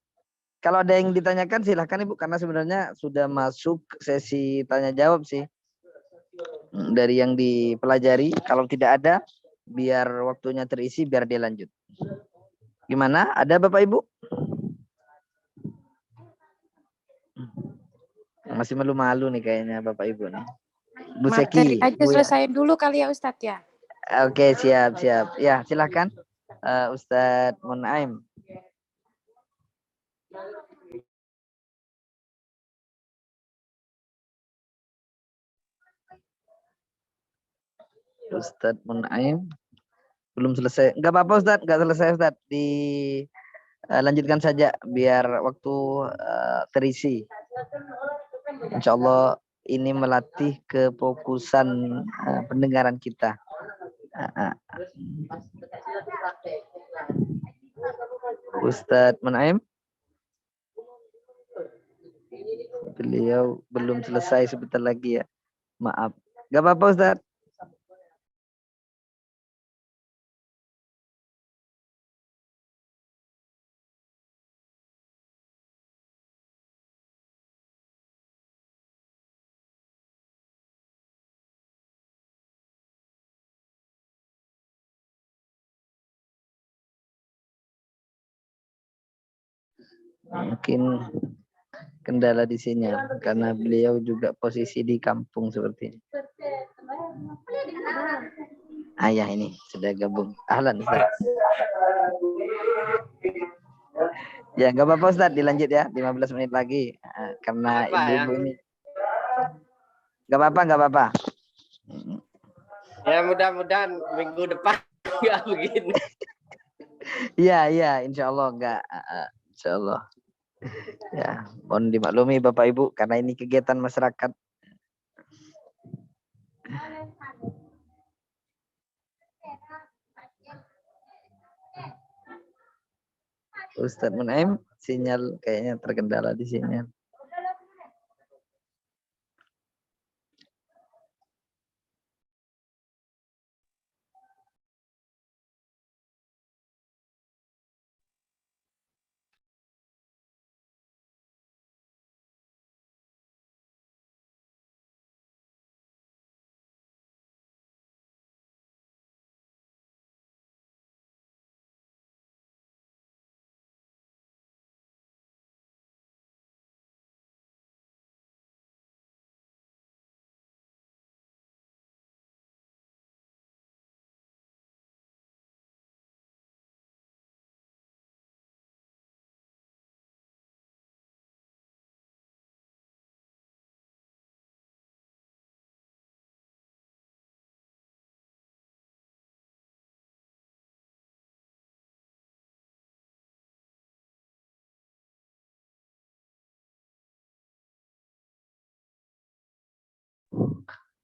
Kalau ada yang ditanyakan silakan Ibu karena sebenarnya sudah masuk sesi tanya jawab sih. Dari yang dipelajari, kalau tidak ada biar waktunya terisi biar dia lanjut. Gimana? Ada Bapak Ibu? Masih malu-malu nih kayaknya Bapak Ibu nih. Bu Materi Seki. aja selesai dulu kali ya Ustadz ya. Oke, siap. Ya, silakan Ustadz Munaim. Ustadz Munaim belum selesai. Enggak apa-apa Ustadz, enggak selesai Ustadz. Lanjutkan saja biar waktu terisi. Insya Allah ini melatih kefokusan pendengaran kita. Ustadz Munaim, beliau belum selesai, sebentar lagi ya. Maaf. Enggak apa-apa Ustadz. Mungkin kendala di sini karena beliau juga posisi di kampung seperti ini. Ayah ini sudah gabung. Ahlan Ustaz. Ya nggak apa-apa Ustaz, dilanjut ya 15 menit lagi karena ibu-ibu ini. Nggak apa-apa. Ya mudah-mudahan minggu depan nggak begini. Iya, insya Allah nggak. Insya Allah. Ya, mohon dimaklumi Bapak Ibu karena ini kegiatan masyarakat. Ustadz Munaim, sinyal kayaknya terkendala di sini.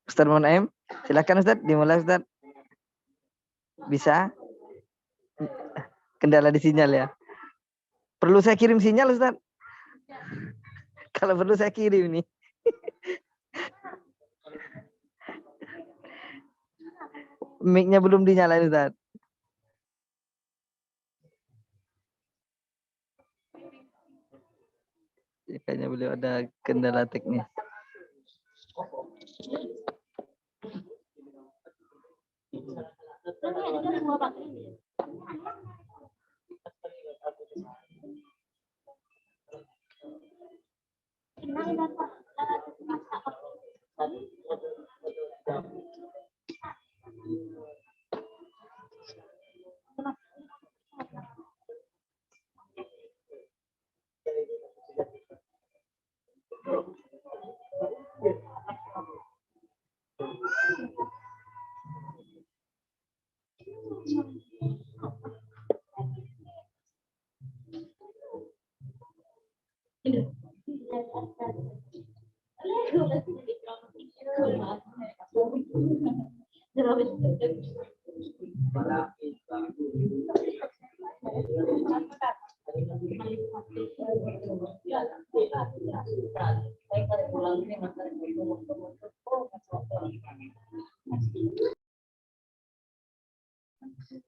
Ustaz Munaim, silakan Ustaz, dimulai Ustaz. Bisa? Kendala di sinyal ya. Perlu saya kirim sinyal Ustaz? Kalau perlu saya kirim nih. Mic-nya belum dinyalain Ustaz. Ya, kayaknya beliau ada kendala teknis.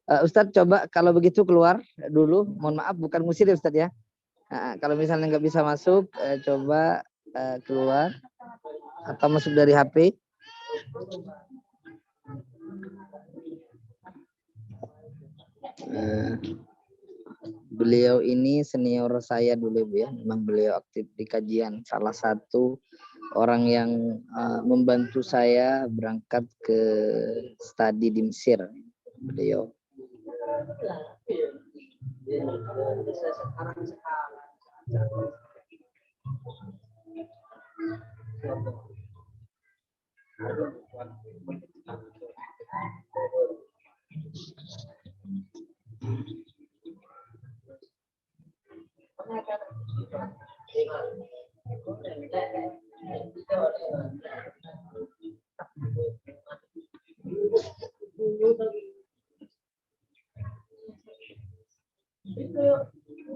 Ustadz coba kalau begitu keluar dulu. Mohon maaf bukan musir ya Ustadz ya. Kalau misalnya nggak bisa masuk, coba keluar atau masuk dari HP. Beliau ini senior saya dulu Bu ya. Memang beliau aktif di kajian. Salah satu orang yang membantu saya berangkat ke studi di Mesir. Beliau.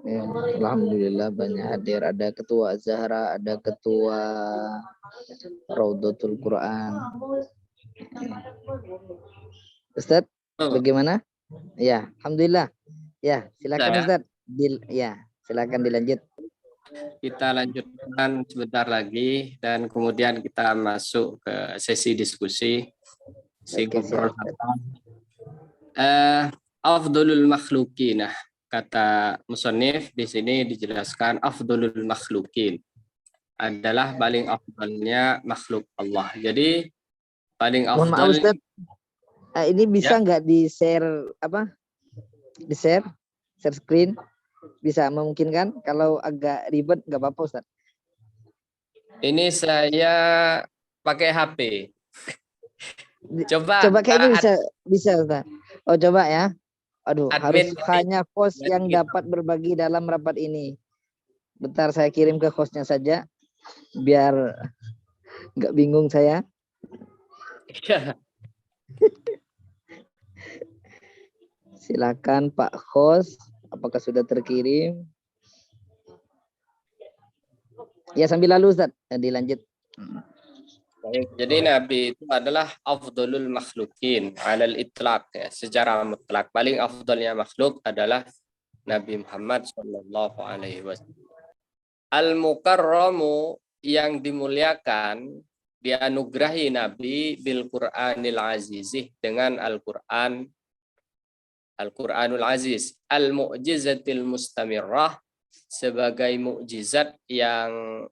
Ya, alhamdulillah banyak hadir. Ada ketua Zahra, ada ketua Raudatul Quran. Ustadz, bagaimana? Ya, alhamdulillah. Ya, silakan Ustadz. Ya, silakan dilanjut. Kita lanjutkan sebentar lagi dan kemudian kita masuk ke sesi diskusi. Afdolul makhlukin. Kata musannif di sini dijelaskan afdolul makhlukin adalah paling afdalnya makhluk Allah. Jadi paling afdal. Mohon maaf Ustaz. Ini bisa nggak di-share apa? Di-share screen? Bisa memungkinkan? Kalau agak ribet nggak apa-apa Ustaz. Ini saya pakai HP. Coba kayaknya bisa Ustaz. Oh coba ya. Aduh, admin harus hanya host yang dapat berbagi dalam rapat ini. Bentar saya kirim ke hostnya saja, biar nggak bingung saya. Silakan Pak host, apakah sudah terkirim? Ya sambil lalu Ustaz, dilanjut. Jadi Nabi itu adalah afdalul makhlukin alal itlaq ya, secara mutlak. Paling afdalnya makhluk adalah Nabi Muhammad sallallahu alaihi wasallam. Al-mukarramu yang dimuliakan, dianugerahi Nabi bil Qur'anil azizih dengan Al-Qur'an, Al-Qur'anul aziz, al-mu'jizatil mustamirrah, sebagai mukjizat yang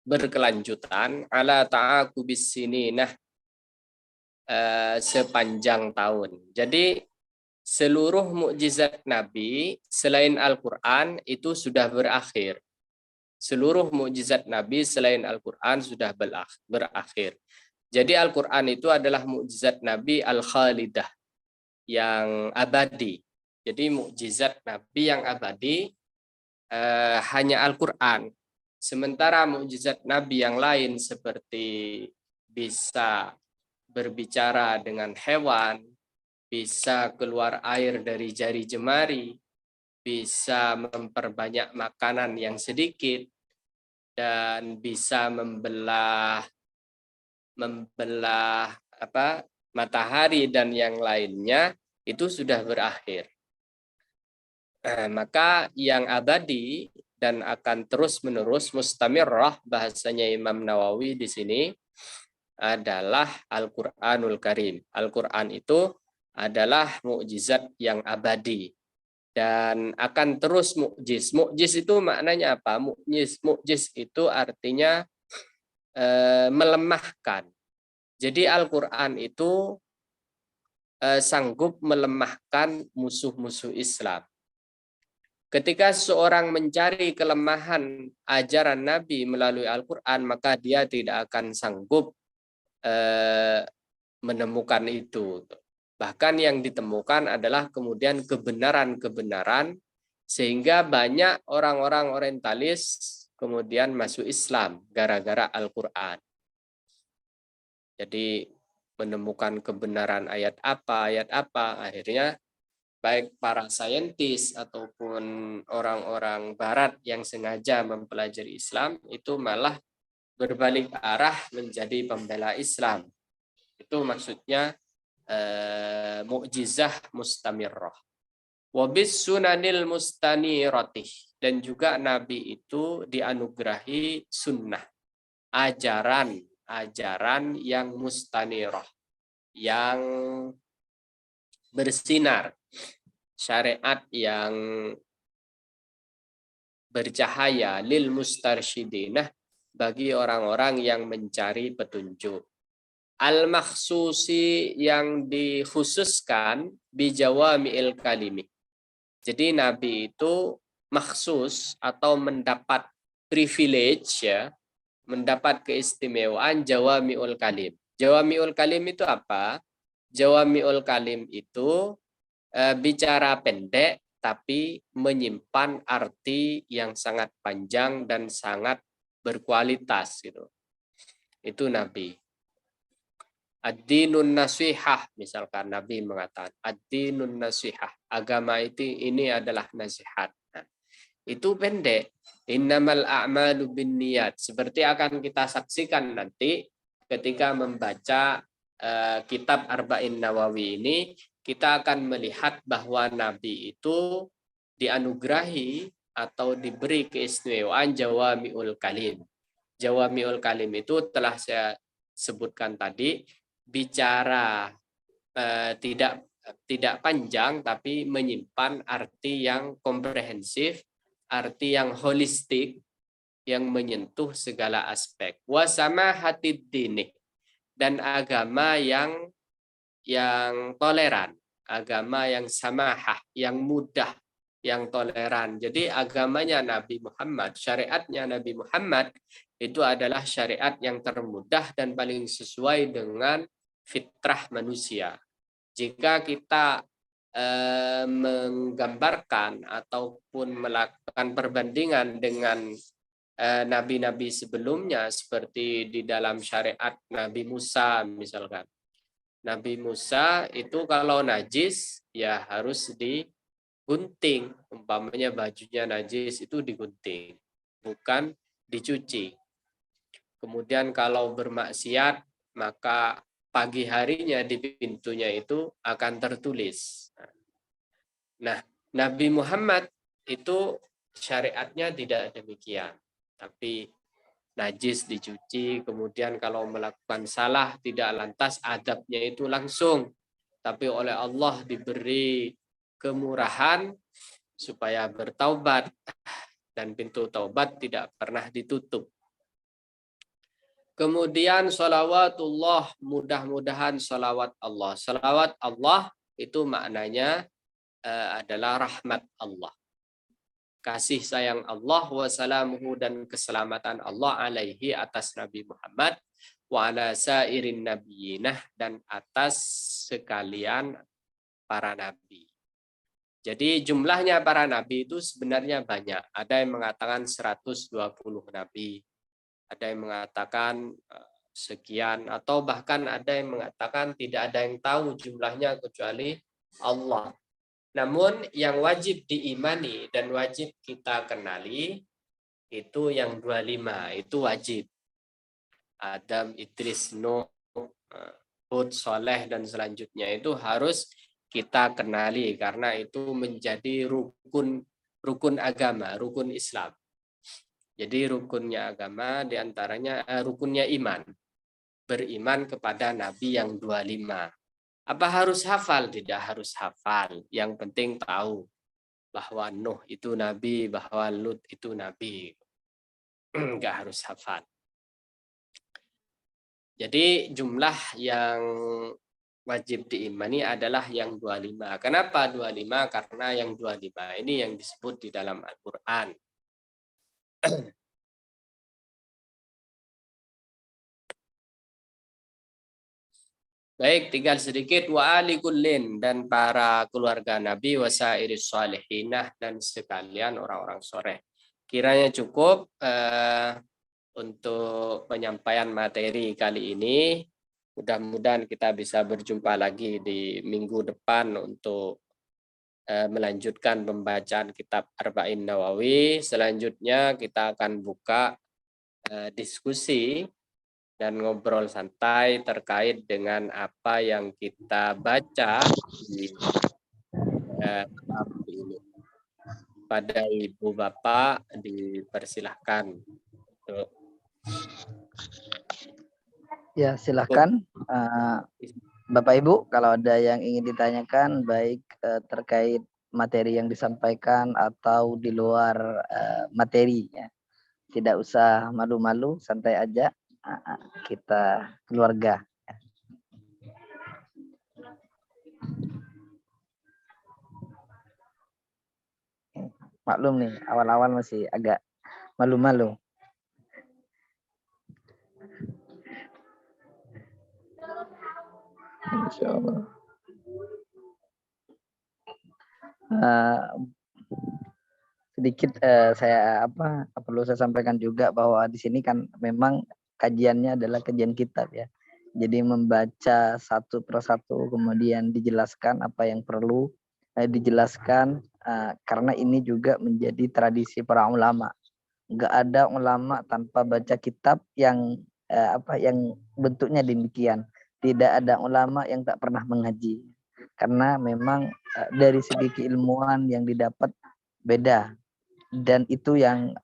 berkelanjutan ala ta'aqubis sininah, sepanjang tahun. Jadi seluruh mukjizat Nabi selain Al-Qur'an itu sudah berakhir. Seluruh mukjizat Nabi selain Al-Qur'an sudah berakhir. Jadi Al-Qur'an itu adalah mukjizat Nabi al-khalidah, yang abadi. Jadi mukjizat Nabi yang abadi hanya Al-Qur'an. Sementara mukjizat Nabi yang lain seperti bisa berbicara dengan hewan, bisa keluar air dari jari jemari, bisa memperbanyak makanan yang sedikit, dan bisa membelah matahari dan yang lainnya, itu sudah berakhir. Maka yang abadi dan akan terus-menerus mustamirrah, bahasanya Imam Nawawi di sini, adalah Al-Qur'anul Karim. Al-Qur'an itu adalah mukjizat yang abadi dan akan terus mukjiz. Mukjiz itu maknanya apa? Mukjiz itu artinya melemahkan. Jadi Al-Qur'an itu sanggup melemahkan musuh-musuh Islam. Ketika seorang mencari kelemahan ajaran Nabi melalui Al-Qur'an, maka dia tidak akan sanggup menemukan itu. Bahkan yang ditemukan adalah kemudian kebenaran-kebenaran, sehingga banyak orang-orang orientalis kemudian masuk Islam gara-gara Al-Qur'an. Jadi menemukan kebenaran ayat apa, akhirnya baik para saintis ataupun orang-orang barat yang sengaja mempelajari Islam itu malah berbalik arah menjadi pembela Islam. Itu maksudnya mukjizah mustamirrah. Wabis sunanil mustanirotih, dan juga Nabi itu dianugerahi sunnah, ajaran yang mustanirah, yang bersinar, syariat yang bercahaya, lil mustarsyidinah, bagi orang-orang yang mencari petunjuk. Al-makhsusi, yang dikhususkan, bijawami'il kalimi. Jadi Nabi itu maksus atau mendapat privilege, ya, mendapat keistimewaan jawami'ul kalim. Jawami'ul kalim itu apa? Jawami'ul kalim itu bicara pendek tapi menyimpan arti yang sangat panjang dan sangat berkualitas gitu. Itu Nabi. Ad-dinun nasihah, misalkan Nabi mengatakan ad-dinun nasihah, agama itu ini adalah nasihat. Nah, itu pendek. Innamal a'malu binniyat, seperti akan kita saksikan nanti ketika membaca kitab Arba'in Nawawi ini, kita akan melihat bahwa Nabi itu dianugerahi atau diberi keistimewaan jawami'ul kalim. Jawami'ul kalim itu telah saya sebutkan tadi, bicara tidak panjang tapi menyimpan arti yang komprehensif, arti yang holistik, yang menyentuh segala aspek. Wasama hatid dini, dan agama yang toleran, agama yang samahah, yang mudah, yang toleran. Jadi agamanya Nabi Muhammad, syariatnya Nabi Muhammad itu adalah syariat yang termudah dan paling sesuai dengan fitrah manusia. Jika kita menggambarkan ataupun melakukan perbandingan dengan nabi-nabi sebelumnya, seperti di dalam syariat Nabi Musa misalkan. Nabi Musa itu kalau najis ya harus digunting, umpamanya bajunya najis itu digunting, bukan dicuci. Kemudian kalau bermaksiat maka pagi harinya di pintunya itu akan tertulis. Nah, Nabi Muhammad itu syariatnya tidak demikian. Tapi najis dicuci, kemudian kalau melakukan salah tidak lantas adabnya itu langsung. Tapi oleh Allah diberi kemurahan supaya bertaubat. Dan pintu taubat tidak pernah ditutup. Kemudian salawatullah, mudah-mudahan salawat Allah. Salawat Allah itu maknanya adalah rahmat Allah. Kasih sayang Allah wassalamuhu, dan keselamatan Allah alaihi, atas Nabi Muhammad, wa ala sairin nabiyinah, dan atas sekalian para nabi. Jadi jumlahnya para nabi itu sebenarnya banyak. Ada yang mengatakan 120 nabi. Ada yang mengatakan sekian, atau bahkan ada yang mengatakan tidak ada yang tahu jumlahnya kecuali Allah. Namun yang wajib diimani dan wajib kita kenali itu yang 25, itu wajib. Adam, Idris, Nuh, Hud, Soleh, dan selanjutnya itu harus kita kenali karena itu menjadi rukun agama, rukun Islam. Jadi rukunnya agama diantaranya rukunnya iman. Beriman kepada Nabi yang 25. Apa harus hafal? Tidak harus hafal. Yang penting tahu bahwa Nuh itu Nabi, bahwa Lut itu Nabi. Enggak harus hafal. Jadi jumlah yang wajib diimani adalah yang 25. Kenapa 25? Karena yang 25 ini yang disebut di dalam Al-Quran. Baik, tinggal sedikit wa ali kullin, dan para keluarga Nabi wasairis shalihinah, dan sekalian orang-orang soleh. Kiranya cukup untuk penyampaian materi kali ini. Mudah-mudahan kita bisa berjumpa lagi di minggu depan untuk melanjutkan pembacaan kitab Arba'in Nawawi. Selanjutnya kita akan buka diskusi dan ngobrol santai terkait dengan apa yang kita baca di ini. Pada Ibu Bapak dipersilahkan. Ya, silahkan Bapak Ibu kalau ada yang ingin ditanyakan baik terkait materi yang disampaikan atau di luar materi ya. Tidak usah malu-malu, santai aja. Kita keluarga. Maklum nih, awal-awal masih agak malu-malu. Insyaallah. Sedikit saya perlu saya sampaikan juga bahwa di sini kan memang kajiannya adalah kajian kitab ya. Jadi membaca satu persatu kemudian dijelaskan apa yang perlu dijelaskan karena ini juga menjadi tradisi para ulama. Enggak ada ulama tanpa baca kitab yang yang bentuknya demikian. Tidak ada ulama yang tak pernah mengaji. Karena memang dari segi keilmuan yang didapat beda. Dan itu yang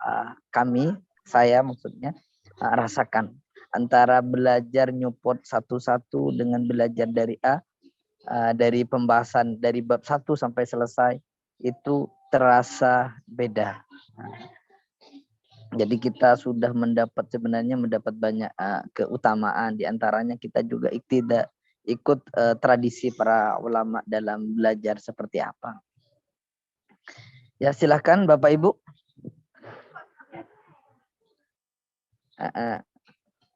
saya maksudnya rasakan antara belajar nyupot satu-satu dengan belajar dari dari pembahasan dari bab 1 sampai selesai itu terasa beda. Jadi kita sudah sebenarnya mendapat banyak keutamaan, diantaranya kita juga ikut tradisi para ulama dalam belajar seperti apa. Ya, silahkan Bapak Ibu.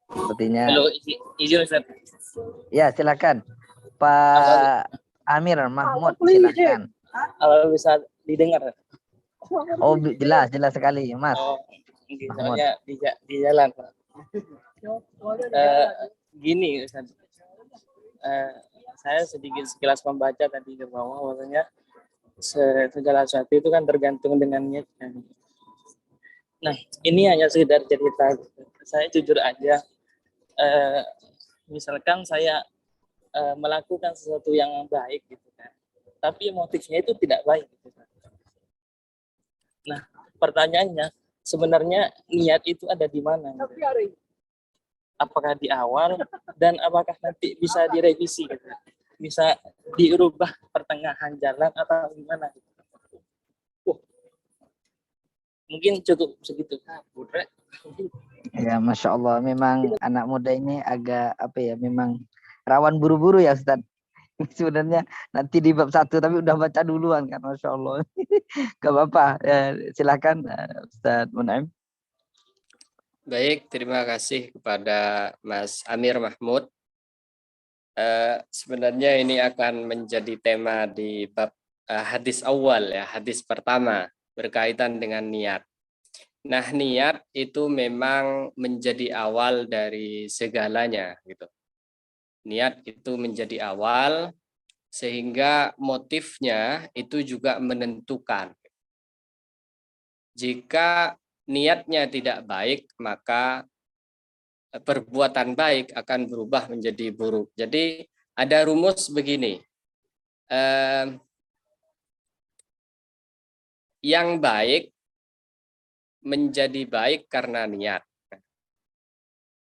Sepertinya. Halo, izin Ustaz. Ya, silakan. Pak Amir Mahmud, silakan. Kalau bisa didengar. Oh, jelas sekali, Mas. Oh, soalnya di jalan, Pak. Gini, Ustaz. Saya sedikit sekilas membaca tadi ke bawah, maksudnya segala sesuatu itu kan tergantung dengan niatnya. Nah, ini hanya sekedar cerita. Saya jujur aja, misalkan saya melakukan sesuatu yang baik gitu kan, tapi motifnya itu tidak baik gitu kan. Nah, pertanyaannya sebenarnya niat itu ada di mana? Gitu? Apakah di awal dan apakah nanti bisa direvisi gitu? Bisa diubah pertengahan jalan atau gimana? Mungkin cukup segitu. Ya, Masya Allah, memang anak muda ini agak memang rawan buru-buru ya Ustaz. Sebenarnya nanti di bab 1 tapi udah baca duluan kan, Masya Allah. Gak apa-apa, silakan Ustaz Munaim. Baik, terima kasih kepada Mas Amir Mahmud. Sebenarnya ini akan menjadi tema di bab hadis awal ya, hadis pertama berkaitan dengan niat. Nah, niat itu memang menjadi awal dari segalanya gitu. Niat itu menjadi awal sehingga motifnya itu juga menentukan. Jika niatnya tidak baik, maka perbuatan baik akan berubah menjadi buruk. Jadi ada rumus begini. Yang baik menjadi baik karena niat.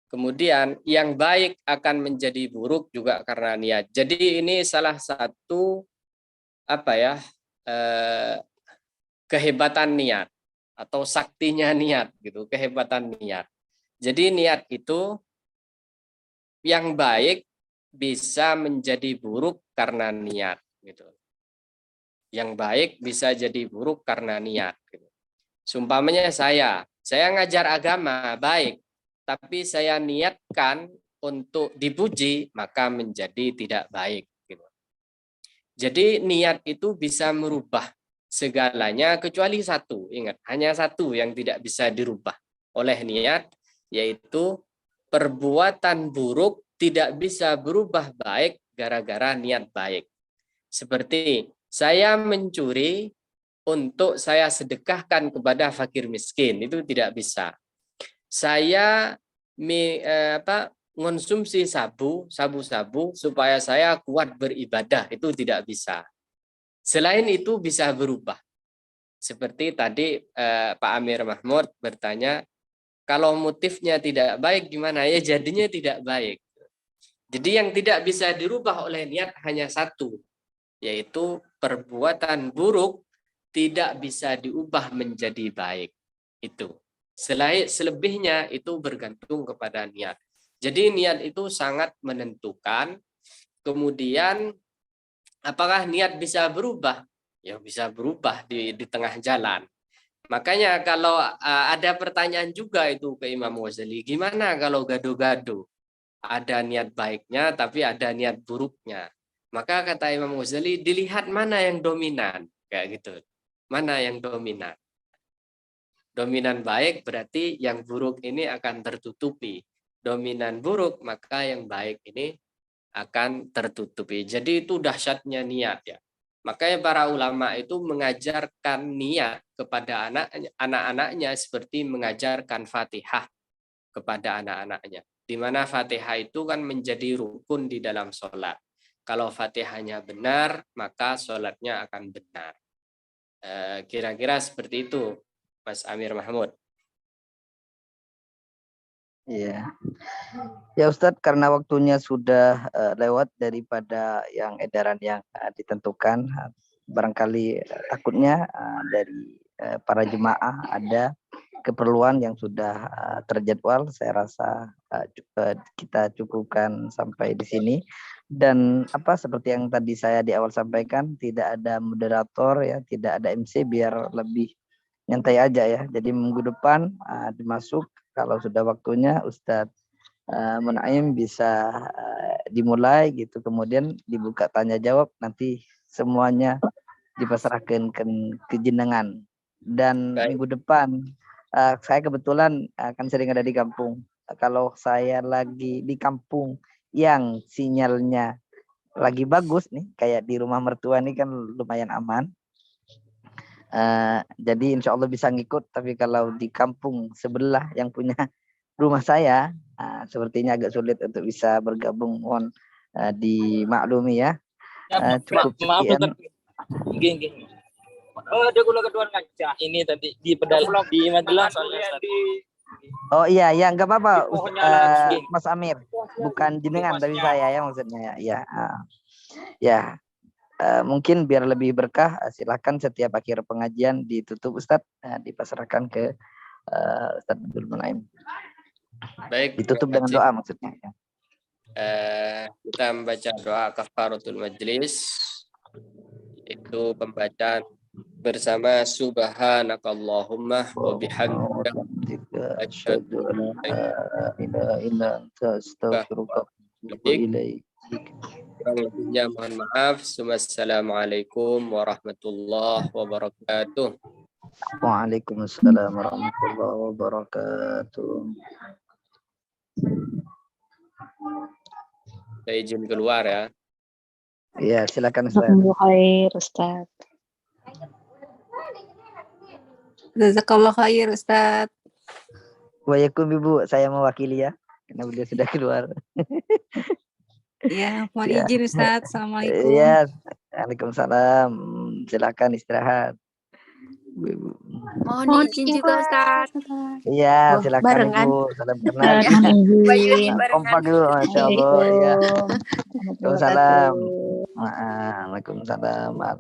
Kemudian yang baik akan menjadi buruk juga karena niat. Jadi ini salah satu kehebatan niat atau saktinya niat gitu, kehebatan niat. Jadi niat itu yang baik bisa menjadi buruk karena niat gitu. Yang baik bisa jadi buruk karena niat gitu. Sumpamanya saya ngajar agama baik, tapi saya niatkan untuk dipuji, maka menjadi tidak baik. Gitu. Jadi niat itu bisa merubah segalanya kecuali satu. Ingat, hanya satu yang tidak bisa dirubah oleh niat, yaitu perbuatan buruk tidak bisa berubah baik gara-gara niat baik. Seperti saya mencuri untuk saya sedekahkan kepada fakir miskin, itu tidak bisa. Saya mengonsumsi sabu-sabu supaya saya kuat beribadah, itu tidak bisa. Selain itu bisa berubah. Seperti tadi Pak Amir Mahmud bertanya, kalau motifnya tidak baik gimana? Ya jadinya tidak baik. Jadi yang tidak bisa dirubah oleh niat hanya satu, yaitu perbuatan buruk tidak bisa diubah menjadi baik. Itu. Selebihnya itu bergantung kepada niat. Jadi niat itu sangat menentukan. Kemudian apakah niat bisa berubah? Ya bisa berubah di tengah jalan. Makanya kalau ada pertanyaan juga itu ke Imam Ghazali, gimana kalau gado-gado? Ada niat baiknya tapi ada niat buruknya. Maka kata Imam Ghazali, dilihat mana yang dominan, kayak gitu. Mana yang dominan? Dominan baik berarti yang buruk ini akan tertutupi. Dominan buruk maka yang baik ini akan tertutupi. Jadi itu dahsyatnya niat ya. Makanya para ulama itu mengajarkan niat kepada anak-anaknya seperti mengajarkan Fatihah kepada anak-anaknya. Di mana Fatihah itu kan menjadi rukun di dalam sholat. Kalau Fatihahnya benar, maka sholatnya akan benar. Kira-kira seperti itu, Mas Amir Mahmud. Iya. Ya Ustadz, karena waktunya sudah lewat daripada yang edaran yang ditentukan, barangkali takutnya dari para jemaah ada keperluan yang sudah terjadwal. Saya rasa kita cukupkan sampai di sini. Dan seperti yang tadi saya di awal sampaikan, tidak ada moderator ya, tidak ada MC, biar lebih nyantai aja ya. Jadi minggu depan dimasuk kalau sudah waktunya Ustadz Munaim bisa dimulai gitu, kemudian dibuka tanya jawab, nanti semuanya dipasrahkan ke jenengan. Dan minggu depan saya kebetulan akan sering ada di kampung. Kalau saya lagi di kampung yang sinyalnya lagi bagus nih, kayak di rumah mertua nih kan lumayan aman. Jadi insya Allah bisa ngikut, tapi kalau di kampung sebelah yang punya rumah saya, sepertinya agak sulit untuk bisa bergabung. Mohon dimaklumi ya. Cukup sekian. Ada gula kedua ngaca. Ini tadi di Magelang soalnya. Oh iya, ya nggak apa-apa, Mas Amir. Bukan jenengan tapi saya ya maksudnya ya. Ya, mungkin biar lebih berkah, silakan setiap akhir pengajian ditutup Ustadz, dipasrahkan ke Ustadz Abdul Munaim. Baik, ditutup dengan doa maksudnya. Kita membaca doa kafaratul majlis, itu pembacaan bersama subhanakallahumma wa bihamdika asyhadu an la ilaha illa anta astaghfiruka wa atubu ilaik. Kurang lebihnya mohon maaf. Wassalamualaikum warahmatullahi wabarakatuh. Waalaikumsalam warahmatullahi wabarakatuh. Saya izin keluar ya. Iya, silakan Ustaz. Jazakumullah khair, Ustaz. Jazakallah khair Ustaz. Waalaikumsalam Ibu, saya mewakili ya, karena beliau sudah keluar. Ya, mohon Ya. izin Ustaz. Assalamualaikum. Iya, Waalaikumsalam. Silakan istirahat. Ibu. Mohon izin juga Ustaz. Iya, Oh, silakan barengan. Ibu. Salam kenal. Bayu ini Nah, barengan. kompak dulu, Masya Allah. Iya. Waalaikumsalam. Waalaikumsalam. Waalaikumsalam.